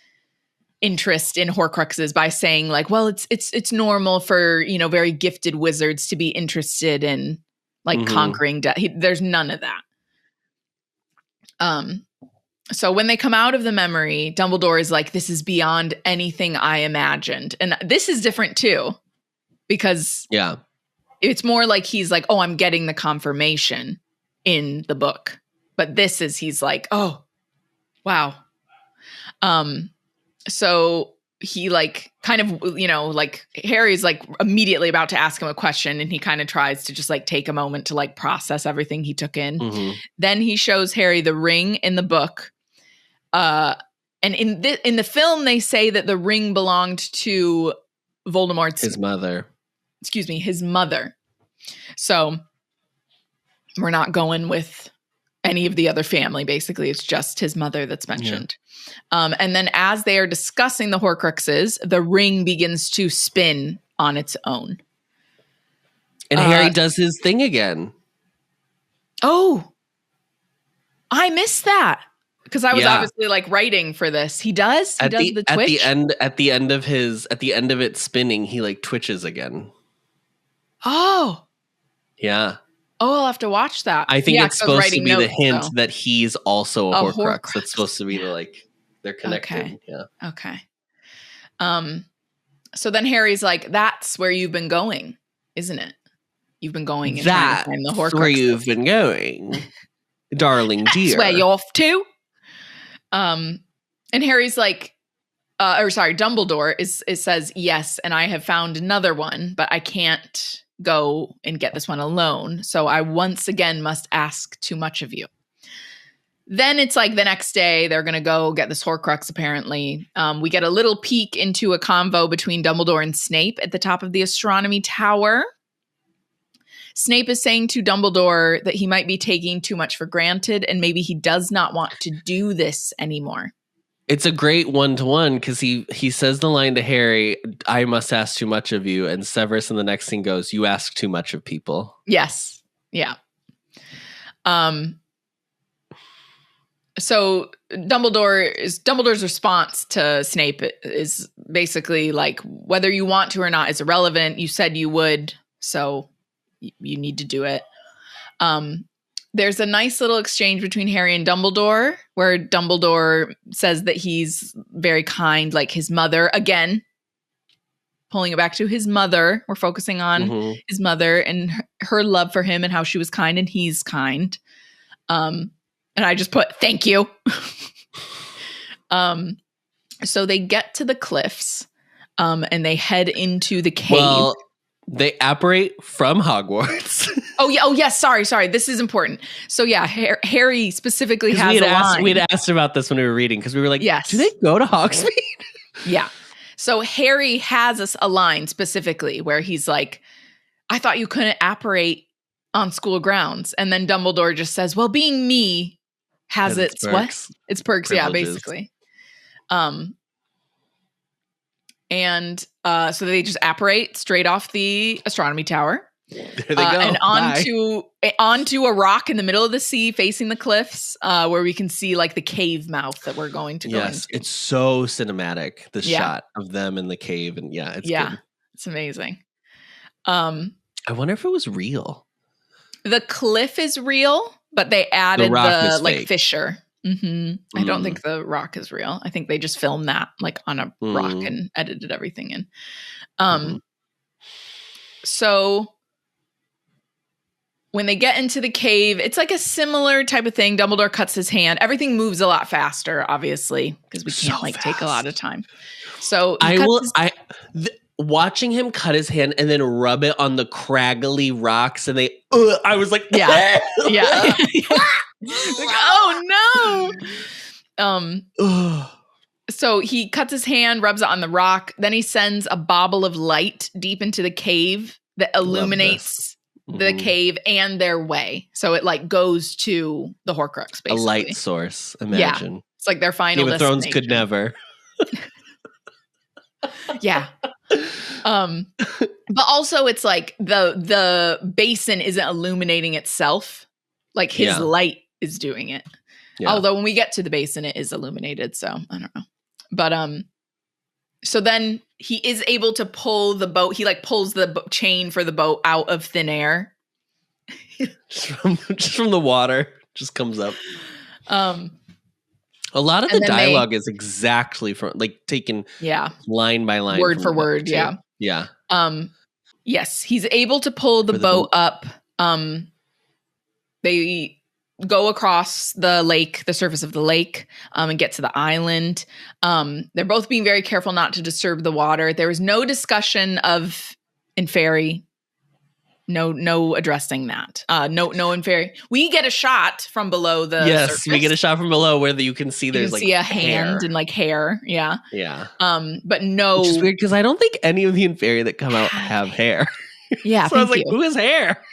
interest in Horcruxes by saying like, well, it's normal for, you know, very gifted wizards to be interested in like conquering death. There's none of that. So when they come out of the memory, Dumbledore is like, this is beyond anything I imagined. And this is different too, because it's more like he's like, oh, I'm getting the confirmation in the book. But this is, he's like, oh, wow. So he like kind of, you know, like Harry's like immediately about to ask him a question, and he kind of tries to just like take a moment to like process everything he took in. Then he shows Harry the ring in the book. And in the film, they say that the ring belonged to Voldemort's his mother. So we're not going with any of the other family. Basically, it's just his mother that's mentioned. And then as they are discussing the Horcruxes, the ring begins to spin on its own. And Harry does his thing again. Oh, I missed that. Because I was obviously like writing for this. He does the twitch. At the end of it spinning, he like twitches again. Oh. Yeah. Oh, I'll have to watch that. I think it's supposed to be the hint that he's also a Horcrux. That's supposed to be the like they're connected. Okay. Yeah. Okay. So then Harry's like, that's where you've been going, isn't it? You've been going and trying to find the Horcruxes. That's where you've been going, darling dear. That's where you're off to. And Harry's like, Dumbledore says, yes, and I have found another one, but I can't go and get this one alone. So I once again must ask too much of you. Then it's like the next day, they're going to go get this Horcrux, apparently. We get a little peek into a convo between Dumbledore and Snape at the top of the astronomy tower. Snape is saying to Dumbledore that he might be taking too much for granted, and maybe he does not want to do this anymore. It's a great one-to-one because he says the line to Harry, I must ask too much of you. And Severus in the next scene goes, you ask too much of people. Yes. Yeah. So Dumbledore's response to Snape is basically like, whether you want to or not is irrelevant. You said you would, so you need to do it. There's a nice little exchange between Harry and Dumbledore where Dumbledore says that he's very kind, like his mother. Again, pulling it back to his mother. We're focusing on his mother and her love for him and how she was kind and he's kind. And I just put, thank you. So they get to the cliffs and they head into the cave. Well, they apparate from Hogwarts. Oh yeah. Sorry. This is important. So yeah, Harry specifically has a line. We had asked about this when we were reading because we were like, yes. Do they go to Hogsmeade? Yeah. So Harry has a line specifically where he's like, I thought you couldn't apparate on school grounds. And then Dumbledore just says, well, being me has its perks. What? It's perks. Privileges. Yeah, basically. And so they just apparate straight off the astronomy tower. There they go. And onto a rock in the middle of the sea facing the cliffs, where we can see like the cave mouth that we're going to go into. Yes, it's so cinematic, the shot of them in the cave. And it's good. It's amazing. I wonder if it was real. The cliff is real, but they added the like fake. Fissure. I don't think the rock is real. I think they just filmed that like on a rock and edited everything in. So when they get into the cave, it's like a similar type of thing. Dumbledore cuts his hand. Everything moves a lot faster, obviously, because we can't take a lot of time. So watching him cut his hand and then rub it on the craggly rocks, and I was like, like, oh no. So he cuts his hand, rubs it on the rock. Then he sends a bauble of light deep into the cave that illuminates the cave and their way. So it like goes to the Horcrux, basically. A light source, imagine. Yeah. It's like their final Game of Thrones could never. Yeah. But also it's like the basin isn't illuminating itself. Like his light is doing it. Yeah. Although when we get to the basin, it is illuminated. So I don't know. But so then he is able to pull the boat. He like pulls the chain for the boat out of thin air. just from the water, just comes up. A lot of the dialogue is exactly from like taken line by line, word for word. Yeah. Yes, he's able to pull the boat up. They go across the lake, the surface of the lake, and get to the island. They're both being very careful not to disturb the water. There was no discussion of Inferi. No addressing that. No Inferi. We get a shot from below the surface. We get a shot from below where you can see there's like a hand and like hair. Yeah. Yeah. But no. Which is weird because I don't think any of the Inferi that come out have hair. Yeah. So I was like, who has hair?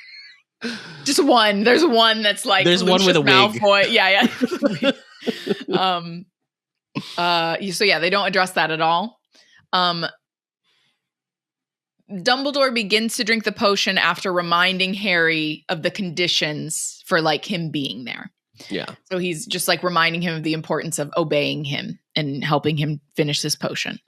Just one. There's one that's like there's one with a Malfoy. Yeah. So they don't address that at all. Dumbledore begins to drink the potion after reminding Harry of the conditions for like him being there. Yeah. So he's just like reminding him of the importance of obeying him and helping him finish this potion.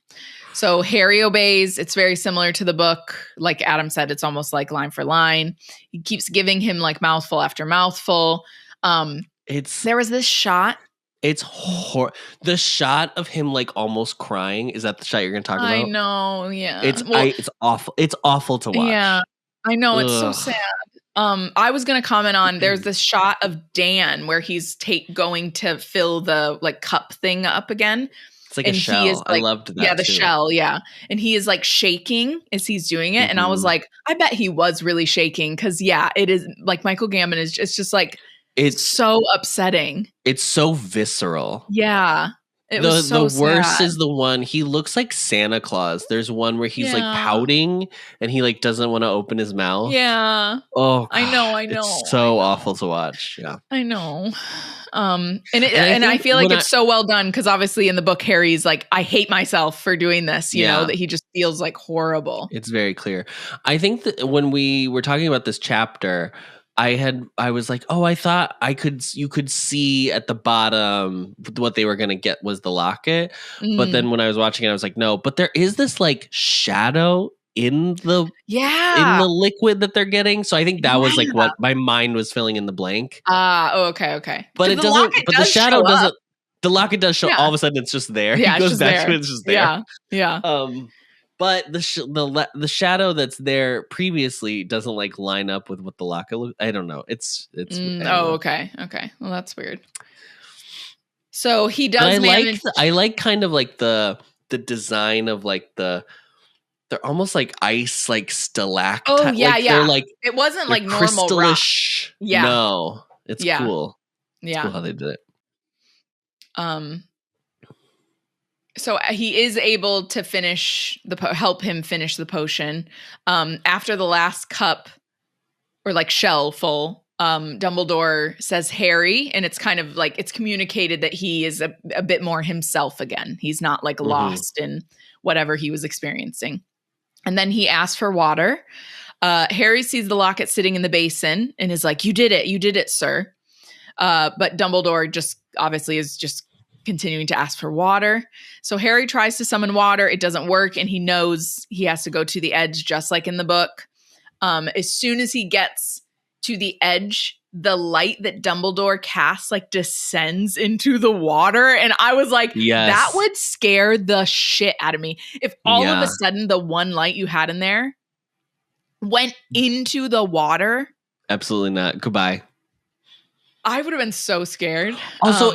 So Harry obeys. It's very similar to the book. Like Adam said, it's almost like line for line. He keeps giving him like mouthful after mouthful. There was this shot. It's the shot of him like almost crying. Is that the shot you're going to talk about? I know. Yeah. It's awful. It's awful to watch. Yeah. I know. It's so sad. I was going to comment on, there's this shot of Dan where he's going to fill the like cup thing up again. It's like a shell. He is, like, I loved that. Yeah, the shell. Yeah. And he is like shaking as he's doing it. And I was like, I bet he was really shaking. Cause it is like Michael Gambon is just like, it's so upsetting. It's so visceral. Yeah. It was so the worst sad. Is the one he looks like Santa Claus. There's one where he's like pouting and he like doesn't want to open his mouth. Yeah. Oh, God. I know. It's so awful to watch. Yeah. I know. And I feel like it's so well done because obviously in the book Harry's like, I hate myself for doing this, you know, that he just feels like horrible. It's very clear. I think that when we were talking about this chapter, I was like, oh, I thought you could see at the bottom what they were going to get was the locket. But then when I was watching it, I was like, no, but there is this like shadow in the liquid that they're getting. So I think that was like what my mind was filling in the blank. Okay. But it doesn't, but the shadow doesn't, the locket does show, all of a sudden it's just there. Yeah, it goes back to it, it's just there. Yeah. But the shadow that's there previously doesn't like line up with what the locket looks. I don't know. It's. Okay. Well, that's weird. So he does manage. I like kind of like the design of like they're almost like ice, like stalactite. Oh yeah. They're like it wasn't like normal rock. Yeah. No, it's cool. It's cool how they did it. So he is able to help him finish the potion. After the last cup or like shell full, Dumbledore says Harry, and it's kind of like it's communicated that he is a bit more himself again. He's not like lost in whatever he was experiencing. And then he asks for water. Harry sees the locket sitting in the basin and is like, you did it, sir. But Dumbledore just obviously is just continuing to ask for water. So Harry tries to summon water. It doesn't work. And he knows he has to go to the edge, just like in the book. As soon as he gets to the edge, the light that Dumbledore casts like descends into the water. And I was like, that would scare the shit out of me. If all of a sudden the one light you had in there went into the water. Absolutely not. Goodbye. I would have been so scared. Also,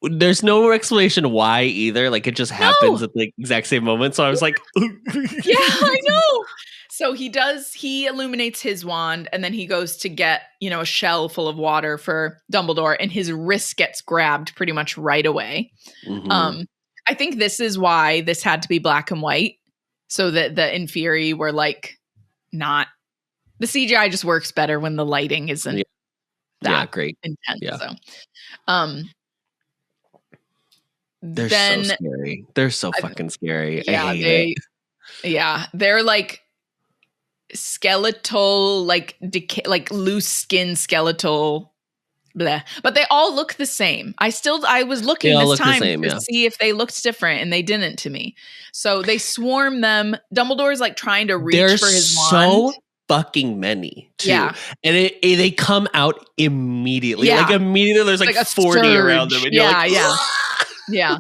there's no explanation why either. Like, it just happens at the exact same moment. So I was like, yeah, I know. So he illuminates his wand, and then he goes to get, a shell full of water for Dumbledore, and his wrist gets grabbed pretty much right away. Mm-hmm. I think this is why this had to be black and white, so that the Inferi were like not. The CGI just works better when the lighting isn't that great intense. Yeah. So, they're so scary. They're so fucking scary. Yeah, I hate it. Yeah, they're like skeletal, like decay, like loose skin skeletal. Bleh. But they all look the same. I was looking this time to see if they looked different, and they didn't to me. So they swarm them. Dumbledore's like trying to reach for his wand. So fucking many too. Yeah. And they come out immediately. Yeah. Like immediately there's like 40 surge around them. And you're like, yeah.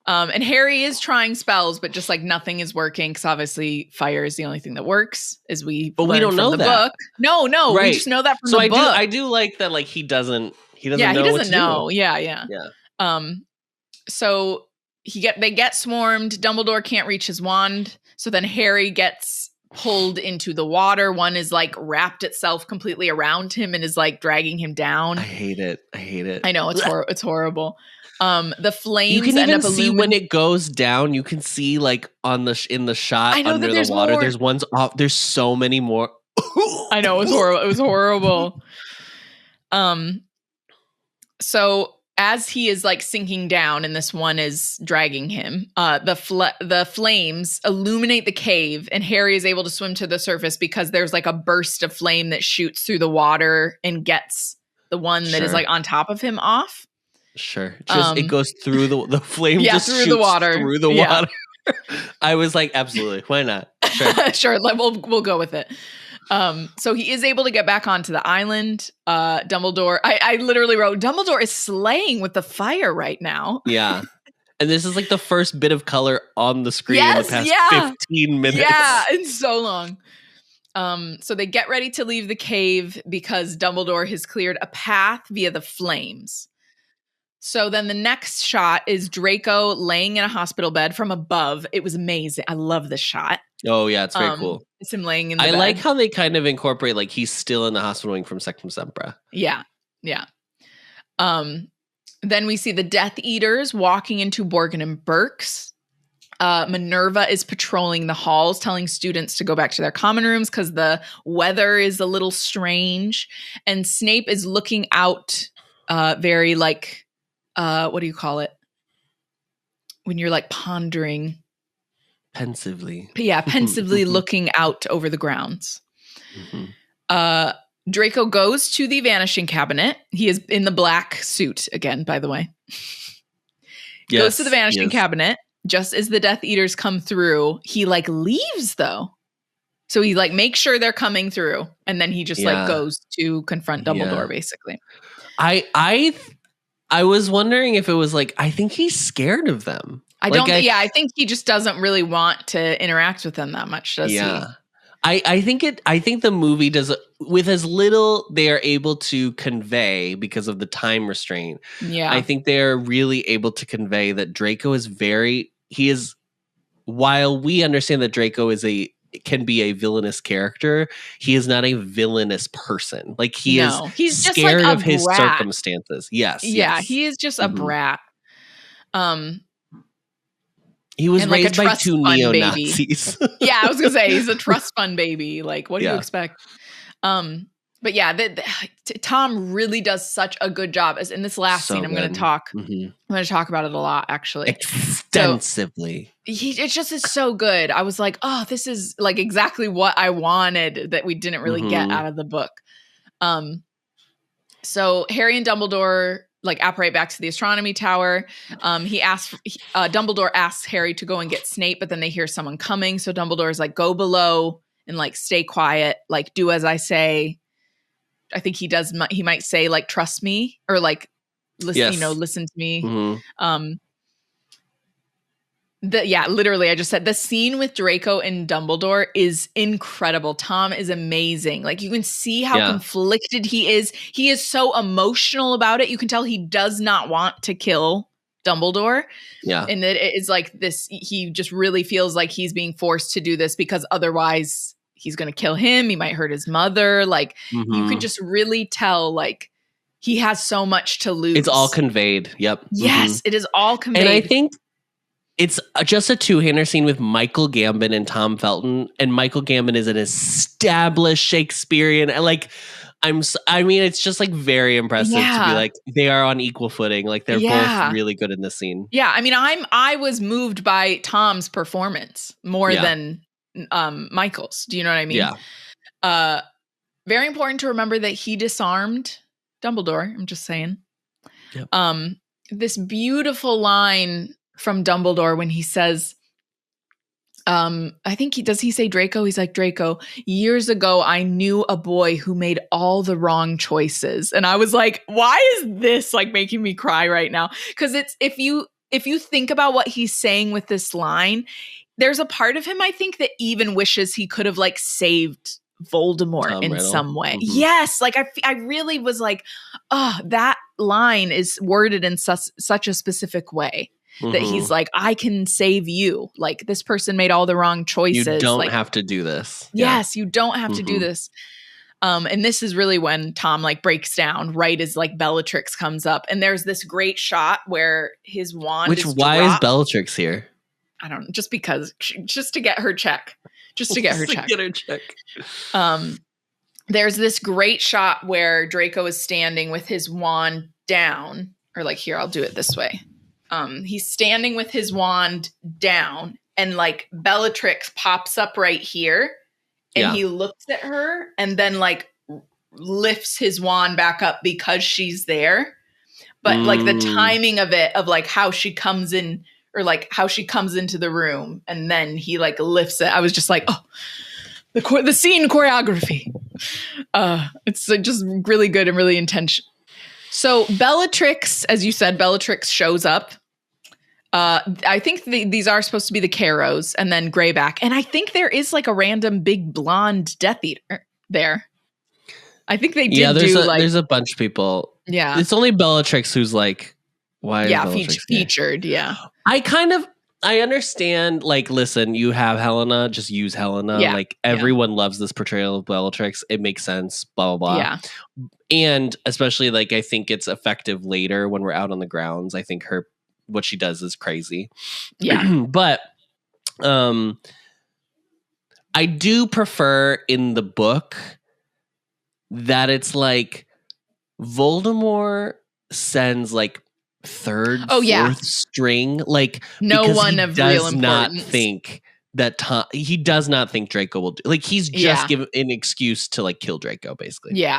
And Harry is trying spells, but just like nothing is working, because obviously fire is the only thing that works, as we don't know the that book. No, right. We just know that from the book. I do like that. Like he doesn't know. He doesn't know. Do. Yeah. So they get swarmed. Dumbledore can't reach his wand, so then Harry gets pulled into the water. One is like wrapped itself completely around him and is like dragging him down. I hate it. I know, it's horrible. The flames. You can even see when it goes down. You can see like in the shot under the water. There's ones off. There's so many more. I know, it was horrible. It was horrible. So as he is like sinking down and this one is dragging him, the flames illuminate the cave, and Harry is able to swim to the surface because there's like a burst of flame that shoots through the water and gets the one that is like on top of him off. Sure. Just it goes through the flame. Just through the water. Through the water. I was like, absolutely. Why not? Sure. Sure. We'll go with it. So he is able to get back onto the island. Dumbledore, I literally wrote, Dumbledore is slaying with the fire right now. Yeah. And this is like the first bit of color on the screen in the past 15 minutes. Yeah, it's so long. So they get ready to leave the cave because Dumbledore has cleared a path via the flames. So then the next shot is Draco laying in a hospital bed from above. It was amazing. I love this shot. Oh, yeah. It's very cool. It's him laying in the bed. I like how they kind of incorporate, like, he's still in the hospital wing from Sectum Sempra. Yeah. Then we see the Death Eaters walking into Borgin and Burke's. Minerva is patrolling the halls, telling students to go back to their common rooms because the weather is a little strange. And Snape is looking out very, like, what do you call it? When you're, like, pondering. Pensively. Yeah, pensively looking out over the grounds. Mm-hmm. Draco goes to the vanishing cabinet. He is in the black suit again, by the way. Goes to the vanishing cabinet. Just as the Death Eaters come through, he like leaves though. So he like makes sure they're coming through, and then he just like goes to confront Dumbledore, basically. I was wondering if it was like, I think he's scared of them. I think he just doesn't really want to interact with them that much, does he? I think the movie does, with as little they are able to convey because of the time restraint. Yeah. I think they are really able to convey that Draco is while we understand that Draco can be a villainous character, he is not a villainous person. Like he's just scared like of his circumstances. Yes. Yeah, he is just a brat. He was raised by two neo-Nazis. Yeah, I was going to say, he's a trust fund baby. Like, what do you expect? But yeah, Tom really does such a good job. As in this last scene, I'm going to talk. Mm-hmm. I'm going to talk about it a lot, actually, extensively. So, it just is so good. I was like, oh, this is like exactly what I wanted that we didn't really get out of the book. So Harry and Dumbledore like apparate back to the astronomy tower. Dumbledore asks Harry to go and get Snape, but then they hear someone coming. So Dumbledore is like, go below and like stay quiet, like do as I say. I think he does. He might say like, trust me, or like, listen, listen to me. Mm-hmm. Literally, I just said the scene with Draco and Dumbledore is incredible. Tom is amazing. Like you can see how conflicted he is. He is so emotional about it. You can tell he does not want to kill Dumbledore. Yeah. And it is like this, he just really feels like he's being forced to do this because otherwise he's going to kill him. He might hurt his mother. Like you can just really tell like he has so much to lose. It's all conveyed. Yep. Yes, it is all conveyed. And I think it's just a two-hander scene with Michael Gambon and Tom Felton. And Michael Gambon is an established Shakespearean. Like, I mean, it's just like very impressive to be like, they are on equal footing. Like they're both really good in this scene. Yeah. I mean, I was moved by Tom's performance more than Michael's. Do you know what I mean? Yeah. Very important to remember that he disarmed Dumbledore. I'm just saying. Yep. This beautiful line from Dumbledore when he says, I think does he say Draco? He's like, Draco, years ago, I knew a boy who made all the wrong choices. And I was like, why is this like making me cry right now? Because it's, if you think about what he's saying with this line, there's a part of him, I think, that even wishes he could have like saved Voldemort in some way. Mm-hmm. Yes. Like I really was like, oh, that line is worded in such a specific way. That he's like, I can save you. Like this person made all the wrong choices. You don't have to do this. Yes, you don't have to do this. And this is really when Tom like breaks down right as like Bellatrix comes up. And there's this great shot where his wand why is Bellatrix here? I don't know. Just because. Just to get her check. Just to get her check. There's this great shot where Draco is standing with his wand down. Or like, here, I'll do it this way. He's standing with his wand down and like Bellatrix pops up right here and he looks at her and then like lifts his wand back up because she's there. But like the timing of it, of like how she comes in or like how she comes into the room and then he like lifts it. I was just like, oh, the scene choreography. It's just really good and really intense. So Bellatrix, as you said, Bellatrix shows up. I think these are supposed to be the Carrows and then Greyback. And I think there is like a random big blonde Death Eater there. I think they did there's a bunch of people. Yeah. It's only Bellatrix who's like, why is Bellatrix featured, yeah. I understand, like, listen, you have Helena, just use Helena. Yeah, like, everyone loves this portrayal of Bellatrix. It makes sense, blah, blah, blah. Yeah. And especially, like, I think it's effective later when we're out on the grounds. I think what she does is crazy. Yeah. But I do prefer in the book that it's, like, Voldemort sends, like, third, fourth string, like no one of real importance. Not think that he does not think Draco will do. Like he's just given an excuse to like kill Draco, basically. Yeah.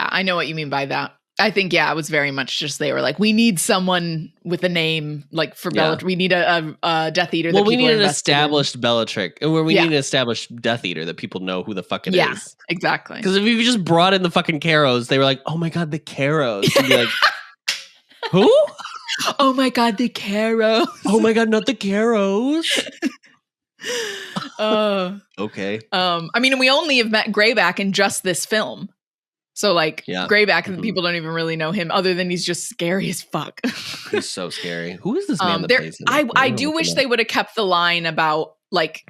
I know what you mean by that. I think it was very much just they were like, we need someone with a name like for Bellatrix. We need a Death Eater. Well, we need an established Bellatrix, or we need an established Death Eater that people know who the fuck it is. Yeah, exactly. Because if you just brought in the fucking Carrows, they were like, oh my god, the Carrows. You'd be like, who? Oh my god, the Carrows. Oh my god, not the Carrows. Okay. I mean, we only have met Greyback in just this film. So like Greyback, people don't even really know him other than he's just scary as fuck. He's so scary. Who is this man that plays him? I do wish they would have kept the line about like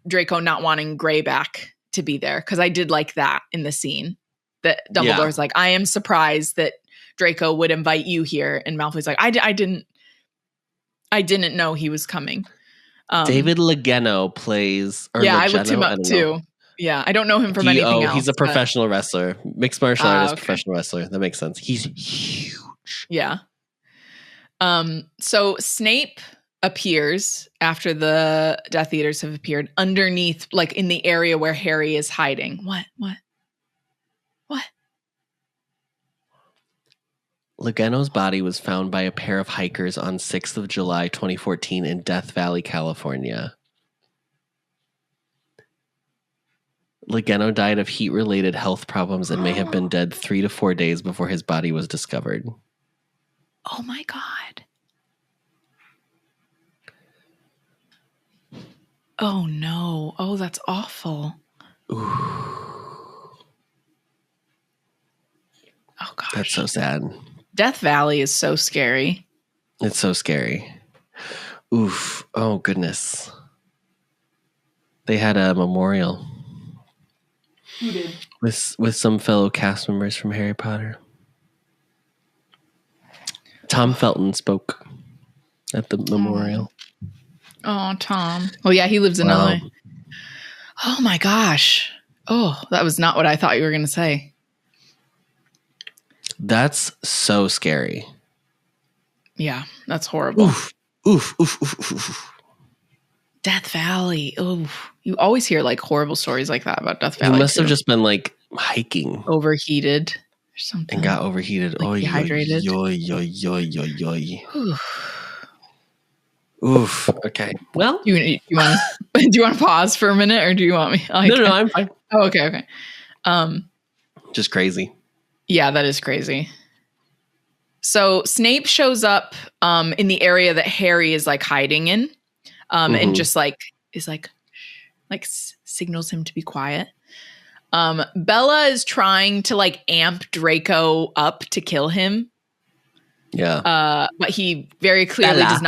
Draco not wanting Greyback to be there, because I did like that in the scene that Dumbledore's like, I am surprised that Draco would invite you here, and Malfoy's like, I didn't know he was coming. David Legeno plays. I looked him up too. Yeah, I don't know him from anything else. He's a professional wrestler. Mixed martial artist, professional wrestler. That makes sense. He's huge. Yeah. So Snape appears after the Death Eaters have appeared underneath, like in the area where Harry is hiding. What? Legeno's body was found by a pair of hikers on 6th of July, 2014 in Death Valley, California. Legeno died of heat-related health problems and may have been dead 3 to 4 days before his body was discovered. Oh my God. Oh no. Oh, that's awful. Ooh. Oh gosh. That's so sad. Death Valley is so scary. It's so scary. Oof. Oh goodness. They had a memorial. Who did? With some fellow cast members from Harry Potter. Tom Felton spoke at the memorial. Oh, Tom. Oh yeah, he lives in LA. Oh my gosh. Oh, that was not what I thought you were going to say. That's so scary. Yeah, that's horrible. Oof. Death Valley. Oh, you always hear like horrible stories like that about Death Valley. He must have just been like hiking. Overheated or something. And got overheated. Like dehydrated. Oof. Okay. Well, do you want to pause for a minute, or do you want me? No, I'm fine. Oh, okay. Just crazy. Yeah, that is crazy. So Snape shows up in the area that Harry is like hiding in, and just like is like signals him to be quiet. Bella is trying to like amp Draco up to kill him. Yeah. But he very clearly does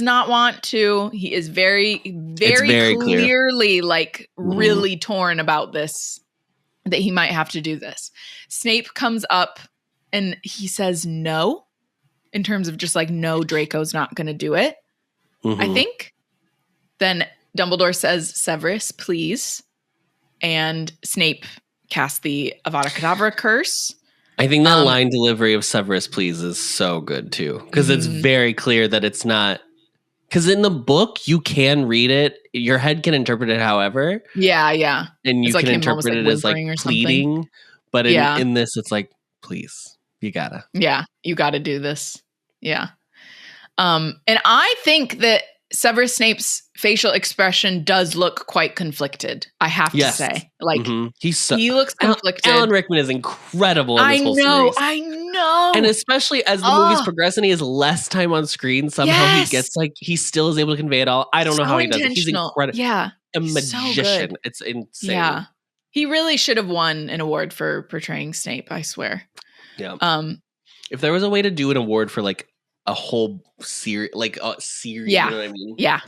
not want to. He is very clearly like really torn about this, that he might have to do this. Snape comes up and he says no, in terms of just like, no, Draco's not going to do it. I think. Then Dumbledore says, Severus, please. And Snape casts the Avada Kedavra curse. I think that line delivery of Severus, please is so good too. Because it's very clear that it's not. Because in the book, you can read it. Your head can interpret it however. Yeah. And you can interpret it as like pleading. But in this, it's like, please, you gotta. Yeah, you gotta do this. Yeah. And I think that Severus Snape's facial expression does look quite conflicted. I have to say, like he looks conflicted. Alan Rickman is incredible in this whole series. I know, and especially as the movies progress and he has less time on screen, somehow he gets like he still is able to convey it all. I don't know how he does it. He's incredible. Yeah, a magician. So it's insane. Yeah, he really should have won an award for portraying Snape. I swear. Yeah. If there was a way to do an award for like a whole series, you know what I mean? Yeah.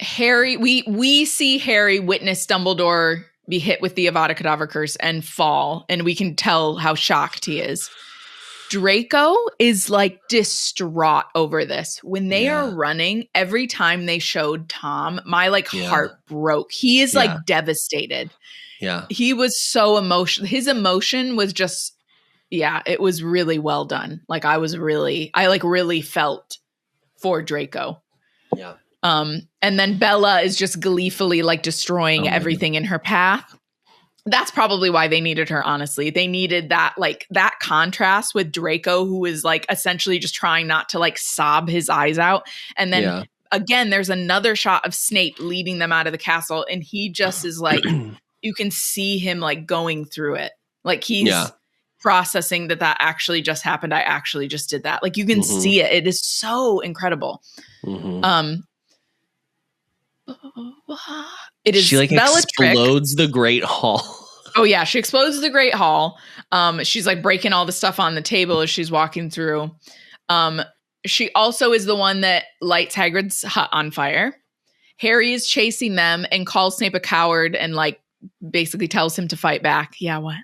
Harry, we see Harry witness Dumbledore be hit with the Avada Kedavra curse and fall, and we can tell how shocked he is. Draco is like distraught over this. When they are running, every time they showed Tom, my heart broke. He is like devastated. Yeah. He was so emotional. His emotion was just, it was really well done. Like I really felt for Draco. Yeah. And then Bella is just gleefully like destroying everything in her path. That's probably why they needed her, honestly. They needed that contrast with Draco, who is like essentially just trying not to like sob his eyes out. And then again, there's another shot of Snape leading them out of the castle. And he just is like, you can see him like going through it. Like he's processing that actually just happened. I actually just did that. Like you can see it. It is so incredible. It is. She explodes the Great Hall. Oh yeah, she explodes the Great Hall. She's like breaking all the stuff on the table as she's walking through. She also is the one that lights Hagrid's hut on fire. Harry is chasing them and calls Snape a coward and like basically tells him to fight back. Yeah, what?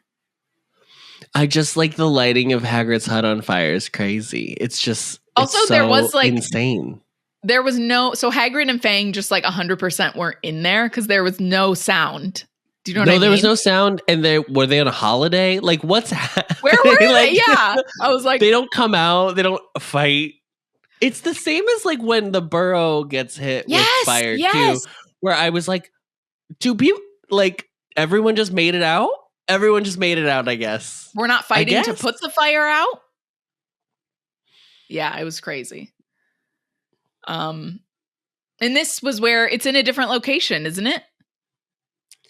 I just like the lighting of Hagrid's hut on fire is crazy. It's just also it's there was like insane. there was no, so Hagrid and Fang just like 100% weren't in there because there was no sound. Do you know what I mean? No, there was no sound. And were they on a holiday? Like, what's happening? Where were they? Yeah. I was like, they don't come out. They don't fight. It's the same as like when the burrow gets hit with fire too, where I was like, do people, like, everyone just made it out? Everyone just made it out, I guess. We're not fighting to put the fire out? Yeah, it was crazy. And this was where it's in a different location, isn't it?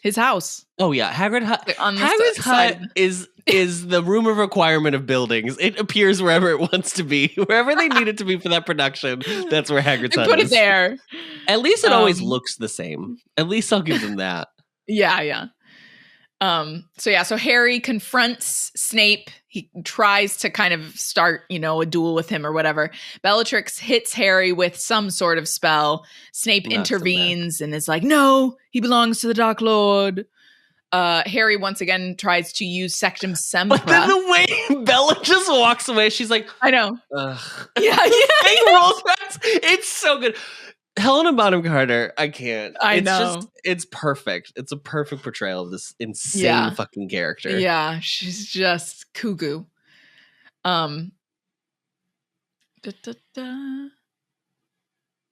His house. Oh yeah, Hagrid's hut is the room of requirement of buildings. It appears wherever it wants to be, wherever they need it to be for that production. That's where Hagrid's hut is. Put it there. At least it always looks the same. At least I'll give them that. Yeah. So Harry confronts Snape. He tries to kind of start, a duel with him or whatever. Bellatrix hits Harry with some sort of spell. Snape intervenes and is like, no, he belongs to the Dark Lord. Harry once again tries to use Sectum Sempra. But then the way Bella just walks away, she's like, I know. Yeah. It's so good. Helena Bonham Carter, I can't. I know. It's perfect. It's a perfect portrayal of this insane fucking character. Yeah, she's just cuckoo. Then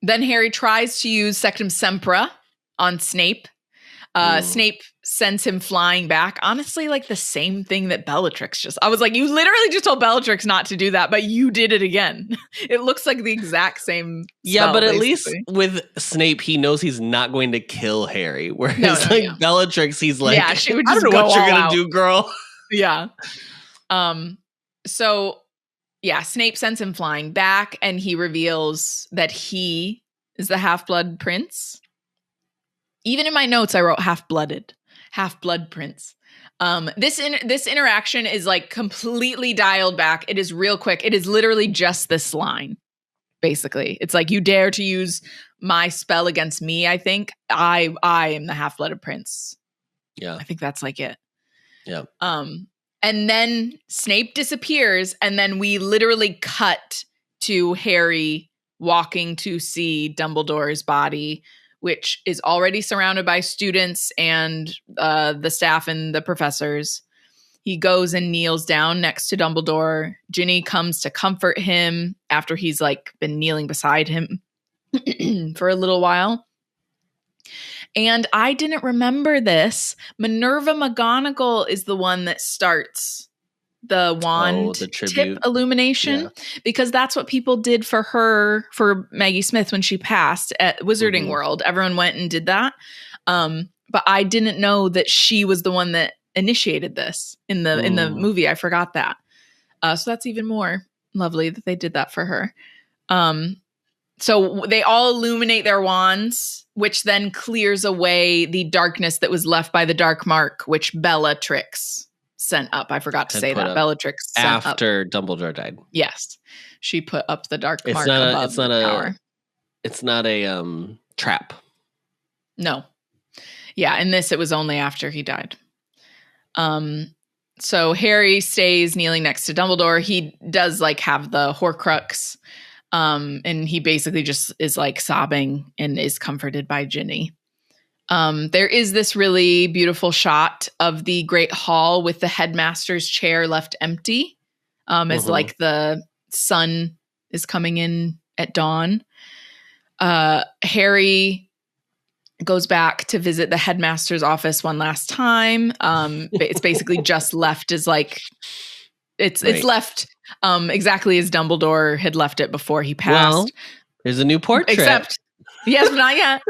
Harry tries to use Sectum Sempra on Snape. Snape sends him flying back. Honestly, like the same thing that Bellatrix I was like, you literally just told Bellatrix not to do that, but you did it again. It looks like the exact same spell, but at basically. least with Snape, he knows he's not going to kill Harry. Whereas Bellatrix, he's like, she would just I don't know what you're going to do, girl. Yeah. Snape sends him flying back and he reveals that he is the Half-Blood Prince. Even in my notes, I wrote Half-Blood Prince. This interaction is like completely dialed back. It is real quick. It is literally just this line. Basically, it's like, you dare to use my spell against me. I think I am the Half-Blooded Prince. Yeah, I think that's like it. Yeah. And then Snape disappears, and then we literally cut to Harry walking to see Dumbledore's body, which is already surrounded by students and the staff and the professors. He goes and kneels down next to Dumbledore. Ginny comes to comfort him after he's like been kneeling beside him for a little while. And I didn't remember this. Minerva McGonagall is the one that starts the wand tip illumination, because that's what people did for her, for Maggie Smith when she passed at Wizarding World. Everyone went and did that. But I didn't know that she was the one that initiated this in the movie. I forgot that. So that's even more lovely that they did that for her. So they all illuminate their wands, which then clears away the darkness that was left by the dark mark, which Bellatrix sent up. I forgot to say that. Bellatrix sent after Dumbledore died. Yes. She put up the dark mark above the tower. It's not a trap. No. Yeah, in this it was only after he died. So Harry stays kneeling next to Dumbledore. He does like have the Horcrux. And he basically just is like sobbing and is comforted by Ginny. There is this really beautiful shot of the Great Hall with the headmaster's chair left empty, as like the sun is coming in at dawn. Harry goes back to visit the headmaster's office one last time. It's basically just left as like, it's left exactly as Dumbledore had left it before he passed. Well, there's a new portrait. Yes, but not yet.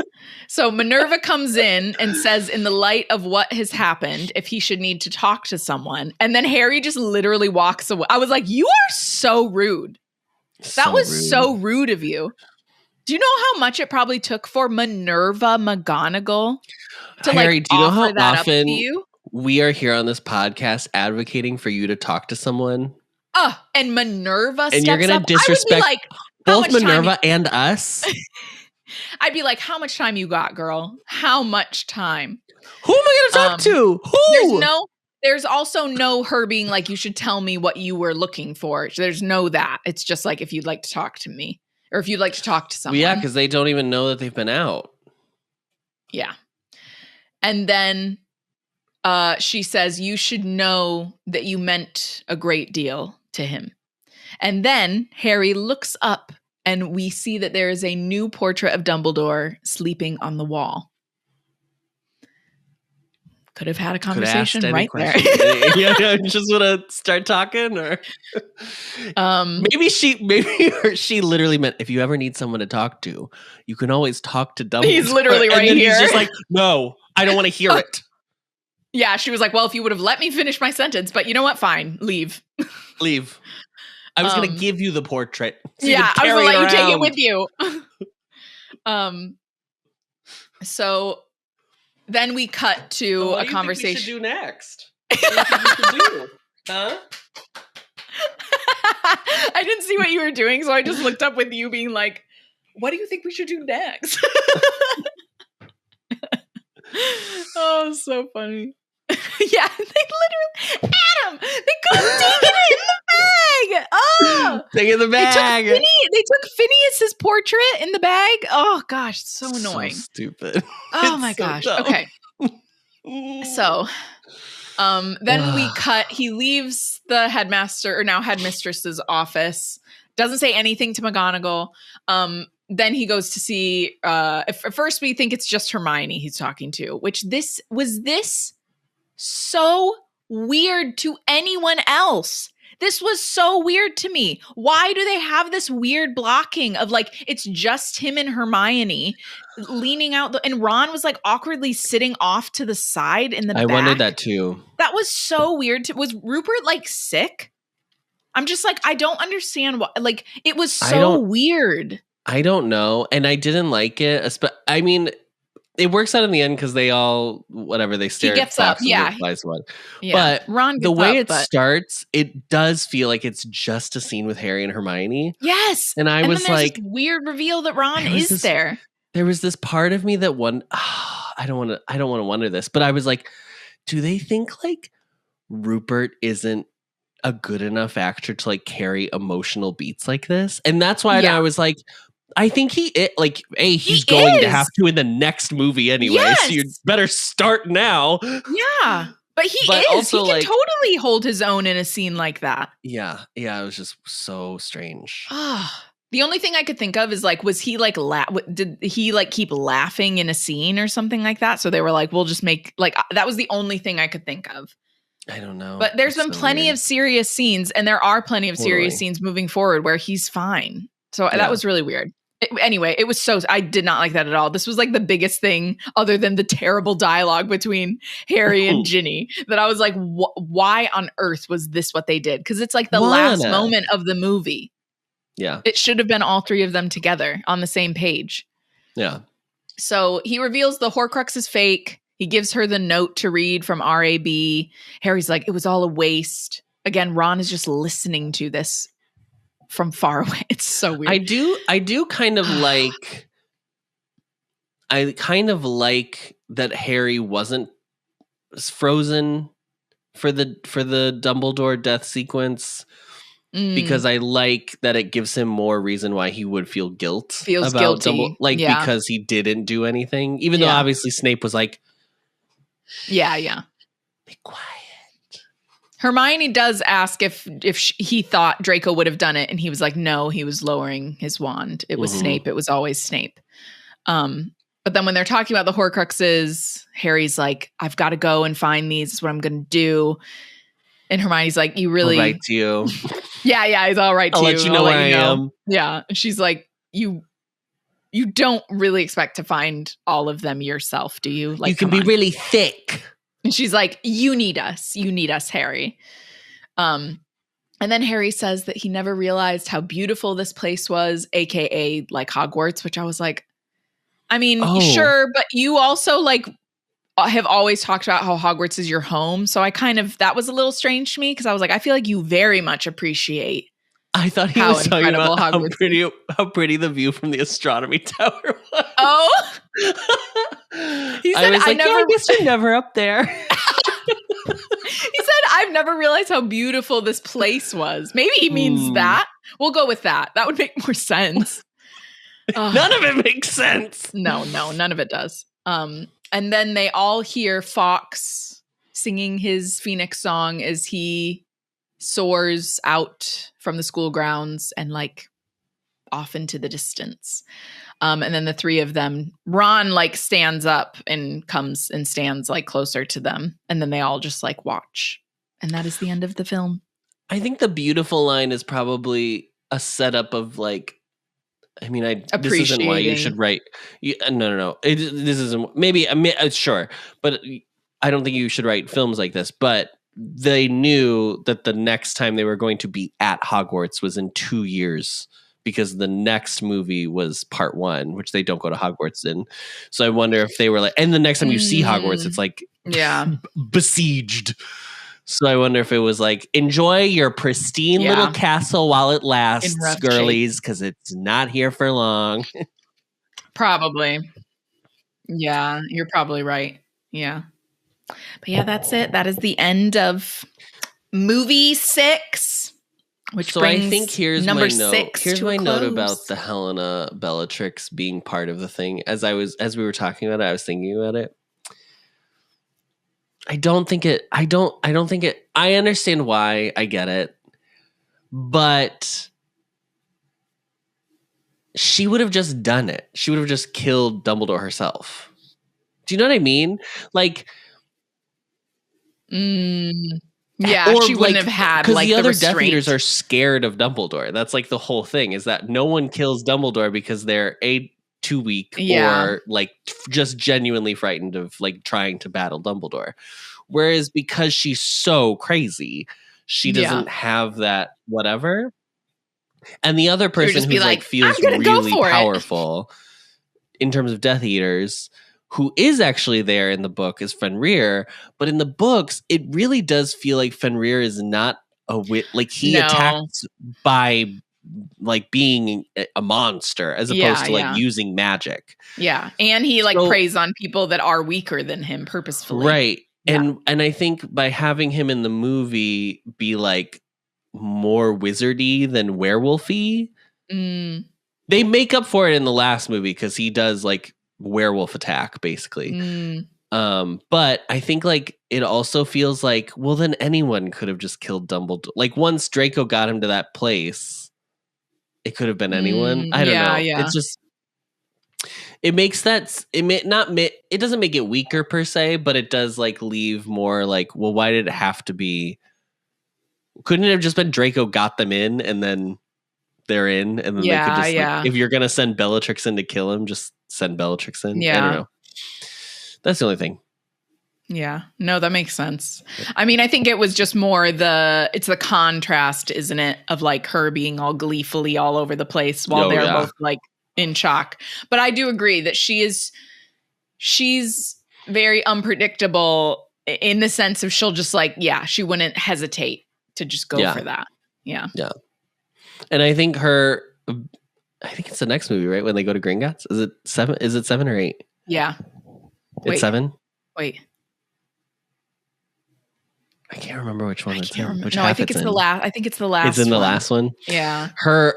So Minerva comes in and says, in the light of what has happened, if he should need to talk to someone. And then Harry just literally walks away. I was like, you are so rude. That was so rude of you. Do you know how much it probably took for Minerva McGonagall to Harry, like do you know offer how that often up to you? We are here on this podcast advocating for you to talk to someone? And Minerva and you're going to disrespect like, both Minerva and us? I'd be like, how much time you got, girl? How much time? Who am I going to talk to? Who? There's also no her being like, you should tell me what you were looking for. There's no that. It's just like, if you'd like to talk to me. or if you'd like to talk to someone. Well, yeah, because they don't even know that they've been out. Yeah. And then she says, you should know that you meant a great deal to him. And then Harry looks up and we see that there is a new portrait of Dumbledore sleeping on the wall. Could have had a conversation right there. Yeah, just want to start talking, or maybe she literally meant, if you ever need someone to talk to, you can always talk to Dumbledore. He's literally right here. He's just like, no, I don't want to hear it. Yeah, she was like, well, if you would have let me finish my sentence, but you know what? Fine, leave. Leave. I was going to give you the portrait. So yeah, I was going to let you take it with you. So then we cut to a conversation. What do you think we should do next? What do you think we should do? Huh? I didn't see what you were doing, so I just looked up with you being like, what do you think we should do next? Oh, so funny. Yeah, they literally, Adam, they couldn't take it in the bag. Oh, take it in the bag. They took Phineas's portrait in the bag. Oh gosh, it's so annoying. So stupid. Oh my gosh. Dumb. Okay. So, then we cut. He leaves the headmaster, or now headmistress's office. Doesn't say anything to McGonagall. Then he goes to see. At first, we think it's just Hermione he's talking to. Which this so weird to anyone else. This was so weird to me. Why do they have this weird blocking of like, it's just him and Hermione leaning out, and Ron was like awkwardly sitting off to the side in the back. I wondered that too. That was so weird. Was Rupert like sick? I'm just like, I don't understand what, like, it was so weird. I don't know. And I didn't like it. I mean, it works out in the end because they all, whatever, they stare at Fox and replies one. Yeah. But Ron the way it starts, it does feel like it's just a scene with Harry and Hermione. Yes. And I was like, this weird reveal that Ron is there. There was this part of me that I don't want to wonder this, but I was like, do they think like Rupert isn't a good enough actor to like carry emotional beats like this? And that's why I was like, I think he's going to have to in the next movie anyway. Yes. So you better start now. Yeah. But he also, he can totally hold his own in a scene like that. Yeah. Yeah. It was just so strange. The only thing I could think of is like, was he like, did he like keep laughing in a scene or something like that? So they were like, we'll just make like, that was the only thing I could think of. I don't know. But there's been plenty of serious scenes, and there are plenty of serious scenes moving forward where he's fine. So that was really weird. Anyway, it was I did not like that at all. This was like the biggest thing other than the terrible dialogue between Harry and Ginny that I was like, why on earth was this what they did? Because it's like the last moment of the movie. Yeah. It should have been all three of them together on the same page. Yeah. So he reveals the Horcrux is fake. He gives her the note to read from RAB. Harry's like, it was all a waste. Again, Ron is just listening to this from far away. It's so weird. I do kind of like that Harry wasn't frozen for the Dumbledore death sequence because I like that it gives him more reason why he would feel guilty about guilty. Because he didn't do anything, even though obviously Snape was like, yeah, be quiet. Hermione does ask if he thought Draco would have done it, and he was like, no, he was lowering his wand. It was Snape. It was always Snape. But then when they're talking about the Horcruxes, Harry's like, I've got to go and find these. It's what I'm going to do. And Hermione's like, you really... I'll write to you. Yeah, he's all right to you. I'll let you know where I am. Yeah. And she's like, you don't really expect to find all of them yourself, do you? Like, you can be really thick. And she's like, you need us, Harry. And then Harry says that he never realized how beautiful this place was, AKA like Hogwarts, which I was like, I mean, sure. But you also like have always talked about how Hogwarts is your home. So that was a little strange to me because I was like, I feel like you very much appreciate. I thought he was talking about how pretty the view from the astronomy tower was. Oh, he said, I guess you're never up there. He said, I've never realized how beautiful this place was. Maybe he means that. We'll go with that. That would make more sense. None of it makes sense. No, none of it does. And then they all hear Fawkes singing his Phoenix song as he soars out from the school grounds and like off into the distance. And then the three of them, Ron like stands up and comes and stands like closer to them. And then they all just like watch. And that is the end of the film. I think the beautiful line is probably a setup of like, I mean, this isn't why you should write. No. This isn't, maybe, sure. But I don't think you should write films like this. But they knew that the next time they were going to be at Hogwarts was in 2 years. Because the next movie was part 1, which they don't go to Hogwarts in. So I wonder if they were like, and the next time you see Hogwarts, it's like besieged. So I wonder if it was like, enjoy your pristine little castle while it lasts, girlies, because it's not here for long. Probably. Yeah, you're probably right. Yeah. But yeah, that's it. That is the end of movie 6. Which so I think here's number my note. 6 Here's my close. note about the Helena Bellatrix being part of the thing. As we were talking about it, I was thinking about it. I don't think it. I understand why. I get it, but she would have just done it. She would have just killed Dumbledore herself. Do you know what I mean? Like. Yeah, or she wouldn't have had because like the other restraint. Death Eaters are scared of Dumbledore. That's like the whole thing is that no one kills Dumbledore because they're too weak or like just genuinely frightened of like trying to battle Dumbledore. Whereas because she's so crazy, she doesn't have that whatever. And the other person who like feels really powerful in terms of Death Eaters, who is actually there in the book, is Fenrir. But in the books, it really does feel like Fenrir is not like he attacks by like being a monster as opposed to like using magic. Yeah. And he like preys on people that are weaker than him purposefully. Right. Yeah. And I think by having him in the movie be like more wizardy than werewolfy, they make up for it in the last movie because he does like werewolf attack basically. But I think like it also feels like, well, then anyone could have just killed Dumbledore. Like once Draco got him to that place, it could have been anyone. I don't know. Yeah. It's just it makes that it doesn't make it weaker per se, but it does like leave more like, well, why did it have to be? Couldn't it have just been Draco got them in and then they're in, and then they could just like, if you're gonna send Bellatrix in to kill him, just send Bellatrix in. I don't know. That's the only thing. Yeah. No, that makes sense. I mean, I think it was just more it's the contrast, isn't it? Of like her being all gleefully all over the place while they're both like in shock. But I do agree that she's very unpredictable in the sense of she'll just like, she wouldn't hesitate to just go for that. Yeah. Yeah. And I think it's the next movie, right? When they go to Gringotts? Is it 7? Is it 7 or 8? Yeah. It's 7? Wait. I can't remember which one it's in. No, I think it's the last. I think it's the last. It's in the last one. Yeah. Her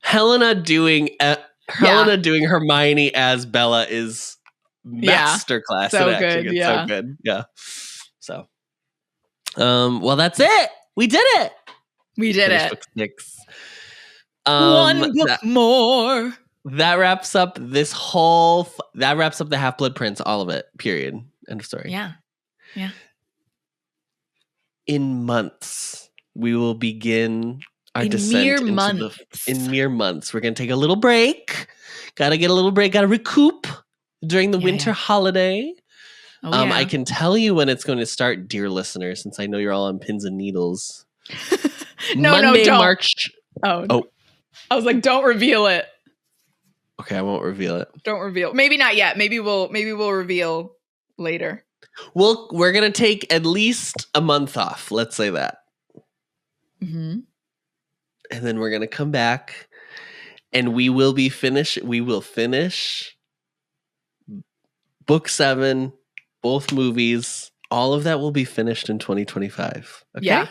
Helena doing Hermione as Bella is masterclass. So good. It's so good. Yeah. So, well, that's it. We did it. We did it. Book 6. One book more. That wraps up this whole. That wraps up the Half-Blood Prince. All of it. Period. End of story. Yeah. Yeah. In months, we will begin our descent in mere months. We're gonna take a little break. Gotta get a little break. Gotta recoup during the winter holiday. I can tell you when it's going to start, dear listeners, since I know you're all on pins and needles. Monday, don't. March. Oh, I was like, don't reveal it. Okay, I won't reveal it. Don't reveal. Maybe not yet. Maybe we'll reveal later. We're gonna take at least a month off. Let's say that. Mm-hmm. And then we're gonna come back, and we will finish book 7, both movies. All of that will be finished in 2025. Okay? Yeah.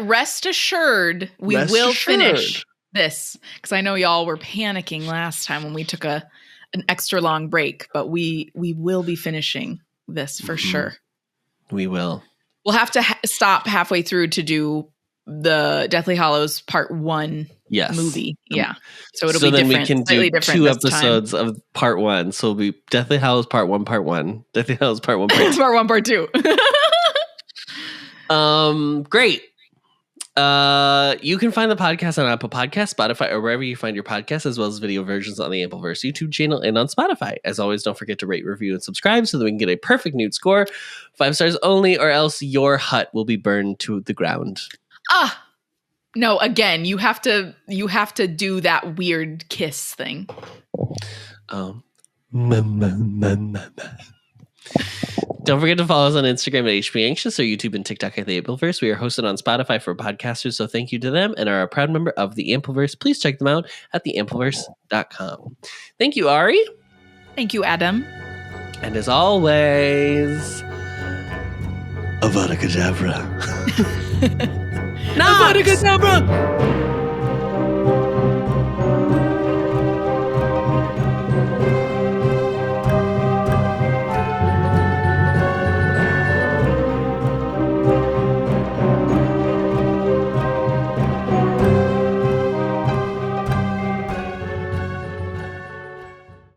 Rest assured, we will finish this, because I know y'all were panicking last time when we took an extra long break, but we will be finishing this for sure. We will. We'll have to stop halfway through to do the Deathly Hallows Part 1 movie. Yeah. So it'll be then different. We can do 2 episodes of Part 1. So it'll be Deathly Hallows Part 1, Part 1. Deathly Hallows Part 1, Part 2. Part 1, Part 2. Great. You can find the podcast on Apple Podcasts, Spotify, or wherever you find your podcasts, as well as video versions on the Ampliverse YouTube channel and on Spotify. As always, don't forget to rate, review, and subscribe so that we can get a perfect nude score. 5 stars only, or else your hut will be burned to the ground. No, again, you have to do that weird kiss thing. Don't forget to follow us on Instagram at HP Anxious or YouTube and TikTok at the Ampliverse. We are hosted on Spotify for podcasters, so thank you to them and are a proud member of the Ampliverse. Please check them out at theampliverse.com. Thank you, Ari. Thank you, Adam. And as always, Avada Kedavra. Avada Kedavra!